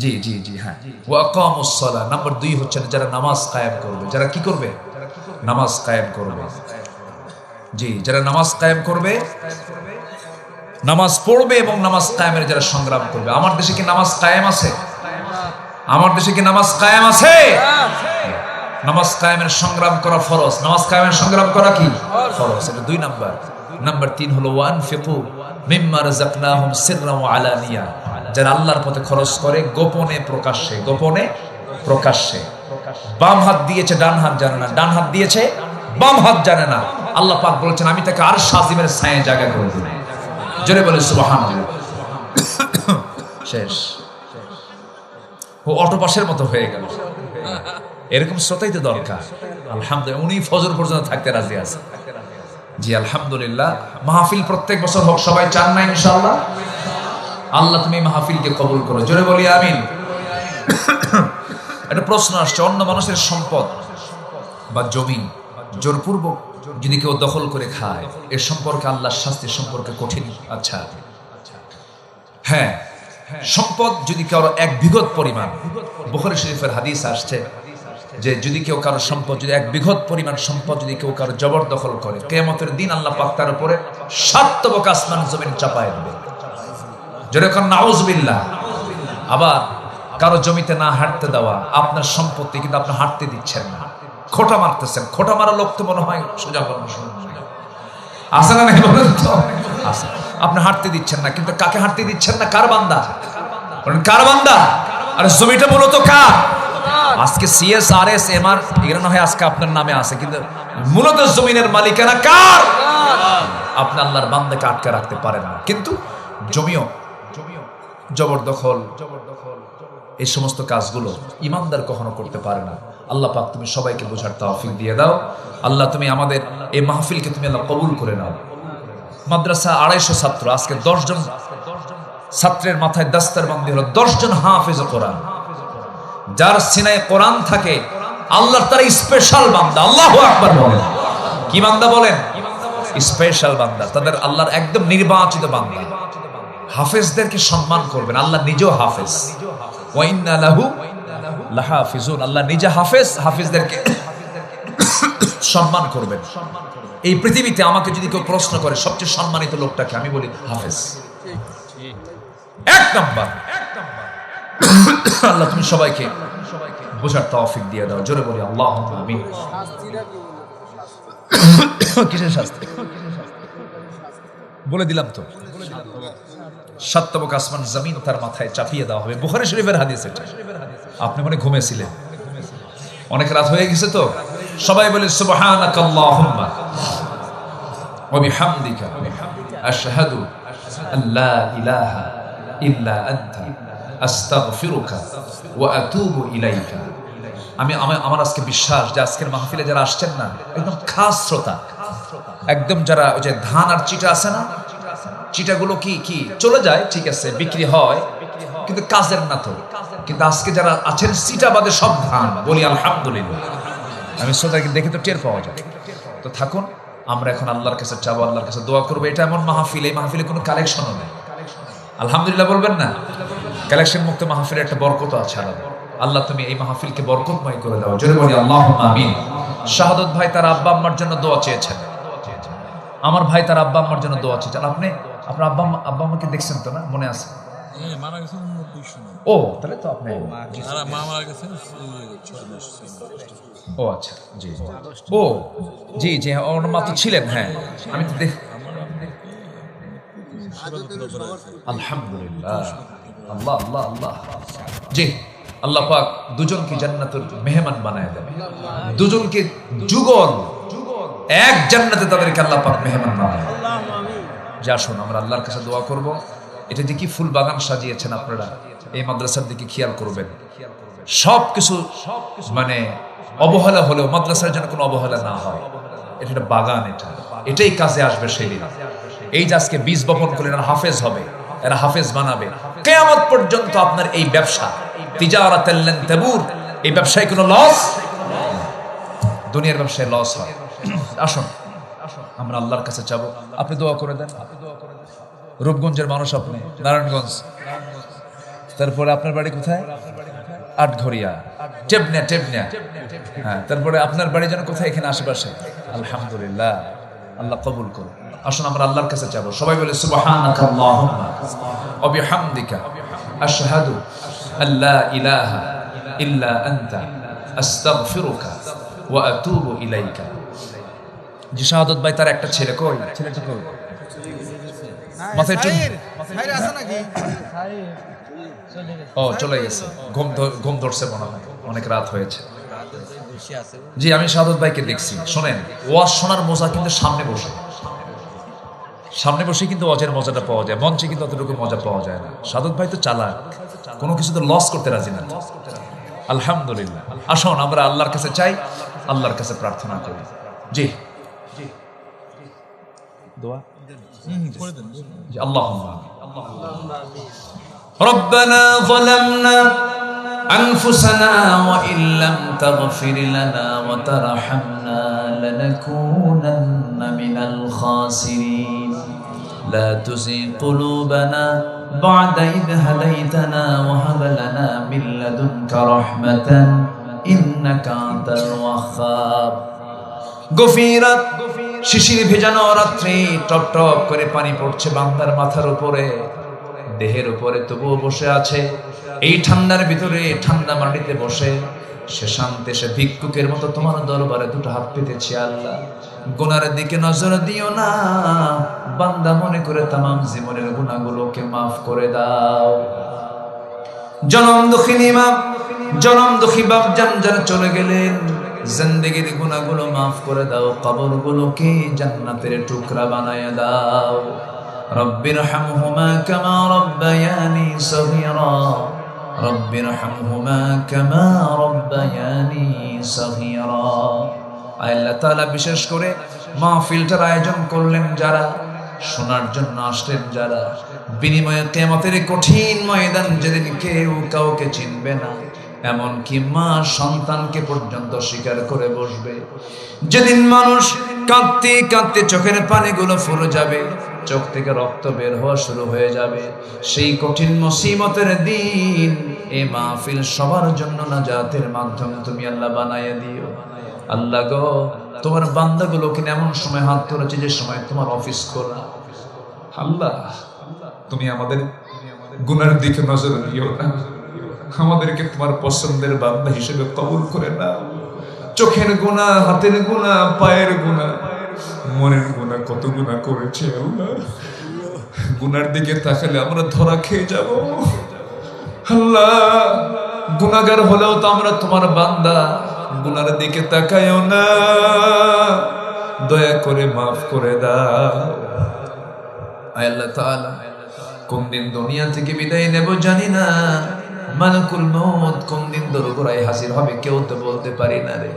জি জি জি, হ্যাঁ। ওয়া আকামুস সালাহ। নাম্বার 2 হচ্ছে যারা নামাজ কায়েম করবে। যারা কি করবে? নামাজ কায়েম করবে। জি, যারা নামাজ কায়েম করবে, নামাজ পড়বে এবং নামাজ কায়েমের যারা সংগ্রাম করবে। আমার দেশে কি নামাজ কায়েম আছে? আমার দেশে কি নামাজ কায়েম আছে? নামাজ কায়েমের সংগ্রাম করা ফরজ। নামাজ কায়েমের সংগ্রাম করা কি ফরজ? এটা 2 নাম্বার। নাম্বার 3 হলো ওয়ানফিকু মিম্মা রাযাকনাহুম সিররান ওয়া আলানিয়া। যারা আল্লাহর পথে খরচ করে গোপনে প্রকাশ্যে, গোপনে প্রকাশ্যে। বাম হাত দিয়েছে ডান হাত জানে না, ডান হাত দিয়েছে বাম হাত জানে না। আল্লাহ পাক বলেছেন আমি তাকে আরশ আজিমের ছায়ায় জায়গা করে দেব। জোরে বলে সুবহানাল্লাহ। শেষ। ও অটোপাসের মতো হয়ে গেল। এরকম শ্রোতাই তো দরকার। আলহামদুলিল্লাহ, উনি ফজর পর্যন্ত থাকতে রাজি আছে। জি আলহামদুলিল্লাহ। মাহফিল প্রত্যেক বছর হোক, সবাই চান না ইনশাআল্লাহ? আল্লাহ তুমি মাহফিলকে কবুল করো। জোরে বলি আমিন। একটা প্রশ্ন আসছে, অন্য মানুষের সম্পদ বা জমি জোরপূর্বক যদি কেউ দখল করে খায়, এর সম্পর্কে আল্লাহর শাস্তি সম্পর্কে কঠিন। আচ্ছা, হ্যাঁ, সম্পদ যদি কারো 1 বিঘত পরিমাণ, বুখারী শরীফের হাদিস আসছে যে যদি কেউ কারো সম্পদ, যদি 1 বিঘত পরিমাণ সম্পদ যদি কেউ কারো জবরদখল করে, কিয়ামতের দিন আল্লাহ পাক তার উপরে 7 তবক আসমান জমিন চাপায় দেবে। যেরকম নাউজুবিল্লাহ। আবার কারো জমিতে না হাঁটতে দেওয়া, আপনার সম্পত্তি কিন্তু আপনি হাঁটতে দিচ্ছেন না, খোঁটা মারতেছেন। খোঁটা মারা লোক তো মনে হয় সোজা মানুষ আছে না? নাই বলেন তো? আছে। আপনি হাঁটতে দিচ্ছেন না, কিন্তু কাকে হাঁটতে দিচ্ছেন না? কার বান্দা? কার বান্দা? আরে জমিটা মূলত কার? আজকে CSRS MR এগুলো না হয় আজকে আপনার নামে আছে, কিন্তু মূলত জমিনের মালিকানা কার? আপনি আল্লাহর বান্দাকে আটকে রাখতে পারেন না। কিন্তু জমিও জবরদখল এই সমস্ত কাজগুলো ইমানদার কখনো করতে পারে না। আল্লাহ পাক তুমি সবাইকে বোঝার তৌফিক দিয়ে দাও। আল্লাহ তুমি আমাদের এই মাহফিলকে তুমি আল্লাহ কবুল করে নাও। মাদ্রাসা 250 ছাত্র, আজকে 10 জন ছাত্রের মাথায় দস্তরবন্দি হলো, 10 জন হাফেজ কোরআন, যার সিনায় কোরআন থাকে আল্লাহর তারা স্পেশাল বান্দা। আল্লাহু আকবার বলেন। কি বান্দা বলেন? স্পেশাল বান্দা, তাদের আল্লাহর একদম নির্বাচিত বান্দা। হাফেজদেরকে সম্মান করবেন, আল্লাহ নিজেও হাফেজ। ওয়া ইন্না লাহু লাহাফিজুন, আল্লাহ নিজে হাফেজ, হাফেজদেরকে সম্মান করবেন। এই পৃথিবীতে আমাকে যদি কেউ প্রশ্ন করে সবচেয়ে সম্মানিত লোকটাকে, আমি বলি হাফেজ, এক নাম্বার। আল্লাহ তুমি সবাইকে বোঝার তৌফিক দিয়ে দাও। জোরে বলি আল্লাহুম্মা আমিন। কিসের শাস্তি বলে দিলাম তো, 7 তবক আসমান জমিন তার মাথায় চাপিয়ে দেওয়া হবে। বুখারী শরীফের হাদিস এটা। আপনি মনে ঘুমিয়েছিলেন, অনেক রাত হয়ে গেছে তো। সবাই বলে সুবহানাকাল্লাহুম্মা ওয়া বিহামদিকা আশহাদু আল্লা ইলাহা ইল্লা আনতা আস্তাগফিরুকা ওয়া আতুবু ইলাইকা। আমার আজকে বিশ্বাস যে আজকের মাহফিলে যারা আসছেন না, একদম খাস শ্রোতা, একদম যারা ওই যে ধান আর চিটা আছে না, চিটাগুলো কি চলে যায়, ঠিক আছে, বিক্রি হয়, কিন্তু কাজের না তো। কিন্তু আজকে যারা আছেন চিটা বাদে সব ধান, বলি আলহামদুলিল্লাহ। আমি শ্রোতাকে দেখে তো টের পাওয়া যায়। তো থাকুন, আমরা এখন আল্লাহর কাছে চাবো, আল্লাহর কাছে দোয়া করবো। এটা এমন মাহফিল, এই মাহফিলে কোনো কালেকশনও নেই। আলহামদুলিল্লাহ বলবেন না? কালেকশন মুক্ত মাহফিলের একটা বরকত আছে আলাদা। আল্লাহ তুমি এই মাহফিলকে বরকতময় করে দাও। জোরে বলি আল্লাহুম্মা আমিন। শাহাদত ভাই তার আব্বা আম্মার জন্য দোয়া চেয়েছেন। আমার ভাই তার আব্বা আম্মার জন্য দোয়া চেয়েছেন। আপনি আপনার আব্বা আম্মাকে দেখছেন তো না? মনে আছে? ও তাহলে তো আপনি, ও আচ্ছা, জি ও জি জি, ওর মা তো ছিলেন। হ্যাঁ, আমি তো দেখ, আলহামদুলিল্লাহ, আল্লাহ আল্লাহ আল্লাহ। জি, আল্লাহ পাক দুজনকে জান্নাতের মেহমান বানায় দেবে, দুজনকে যুগল এক জান্নাতে তাদেরকে আল্লাহ পাক মেহমান বানায়। যা শোন, আমরা আল্লাহর কাছে দোয়া করব। এটা যে কি ফুল বাগান সাজিয়েছেন আপনারা, এই মাদ্রাসার দিকে খেয়াল করবেন। সবকিছু মানে অবহেলা হলেও মাদ্রাসার যেন কোনো অবহেলা না হয়। এটা একটা বাগান, এটাই কাজে আসবে সেদিন। এই যে আজকে বীজ বপন করলেন, এরা হাফেজ হবে, এরা হাফেজ বানাবে কিয়ামত পর্যন্ত। আপনার এই ব্যবসা তিজারাতাল লান তাবুর, এই ব্যবসায় কোনো লস, দুনিয়ার ব্যবসায় লস হয়। আসুন আমরা আল্লাহর কাছে চাবো, আপনি দোয়া করে দেন। রূপগঞ্জের মানুষ আপনি, নারায়ণগঞ্জ, তারপরে আপনার বাড়ি কোথায়? আটঘরিয়া, টেবনা। হ্যাঁ, তারপরে আপনার বাড়ি যেন কোথায়? এখানে আশেপাশে। আলহামদুলিল্লাহ, আল্লাহ কবুল করুন। আসুন আমরা আল্লাহর কাছে যাবো। সবাই বলে সুবহানাকাল্লাহুম্মা ওয়া বিহামদিকা আশহাদু আল্লা ইলাহা ইল্লা আনতা আস্তাগফিরুকা ওয়া আতুবু ইলাইকা। যে শাহাদত ভাই তার একটা ছেলে, কই ছেলেটা? কই মাথায় আছে নাকি? ও চলে গেছে, ঘুম ধরছে মনে হয়, অনেক রাত হয়েছে। জি, আমি শাহাদত ভাইকে দেখছি। শোনেন, ওয়াজ শোনার মজা কিন্তু সামনে বসে কিন্তু ওয়াজের মজাটা পাওয়া যায়, মঞ্চে কিন্তু অতটুকু মজা পাওয়া যায় না। শাহাদত ভাই তো চালাক, কোনো কিছু তো লস করতে রাজি না। আলহামদুলিল্লাহ। আসুন আমরা আল্লাহর কাছে চাই, আল্লাহর কাছে প্রার্থনা করি। জি দোয়া আল্লাহুম্মা রব্বানা যালামনা আনফুসানা ওয়া ইল্লাম তাগফির লানা ওয়া তারহামনা লানাকুনান্না মিনাল খাসিরিন লা তুযিগ কুলুবানা বা'দা ইয হাদাইতানা ওয়া হাব লানা মিন লাদুনকা রাহমাতান ইন্নাকা আনতাল ওয়াহ্হাব। গফিরাত, শিশির ভেজানো রাত্রি, টপ টপ করে পানি পড়ছে বান্দার মাথার উপরে, দেহের উপরে, তবুও বসে আছে এই ঠান্ডার ভিতরে, ঠান্ডা মাটিতে বসে সে শান্তে, সে ভিক্ষুকের মতো তোমার দরবারে দুটো হাত পেতেছি। আল্লাহ, গুনার দিকে নজর দিও না, বান্দা মনে করে তামাম জীবনের গুনাহগুলোকে মাফ করে দাও। জনম দুঃখিনী মা, জনম দুঃখী বাপ জান যারা চলে গেলেন, জিন্দেগির গুনাহগুলো মাফ করে দাও, কবরগুলোকে জান্নাতের টুকরা বানায়া দাও। রব্বিরহামহুমা কামা রব্বায়ানি সগীরা, রব্বিরহামহুমা কামা রব্বায়ানি সগীরা। আল্লাহ তাআলা বিশেষ করে মাহফিলটার আয়োজন করলেন যারা, শোনার জন্য আসলেন যারা, বিনিময়ে কিয়ামতের কঠিন ময়দান যেদিন কেউ কাউকে চিনবে না, এমনকি মা সন্তানকে পর্যন্ত স্বীকার করে বসবে, যেদিন মানুষ কাঁদতে কাঁদতে চোখের পানিগুলো ফুরে যাবে, চোখ থেকে রক্ত বের হওয়া শুরু হয়ে যাবে, সেই কঠিন মুসিবতের দিন এই মাহফিল সবার জন্য নাজাতের মাধ্যম তুমি আল্লাহ বানাইয়া দিও। আল্লাহ গো, তোমার বান্দাগুলো কিনা এমন সময় হাত ধরেছে যে সময় তোমার অফিস খোলা। আল্লাহ, তুমি আমাদের গুনার দিকে নজর দিও না, আমাদেরকে তোমার পছন্দের বান্দা হিসেবে কবুল করে নাও। চোখের গুনাহ, হাতের গুনাহ, পায়ের গুনাহ, মনের গুনাহ, কত গুনাহ করেছে আল্লাহ। গুনার দিকে তাকালে আমরা ধরা খেয়ে যাব। আল্লাহ, গুনাহগার হলেও তো আমরা তোমার বান্দা, গুনার দিকে তাকায়ও না, দয়া করে মাফ করে দাও। আল্লাহ তাআলা, কোন দিন দুনিয়া থেকে বিদায় নেব জানি না, মালাকুল মউত কোন দিন দরগোড়ায় হাজির হবে কেউ তো বলতে পারি না রে।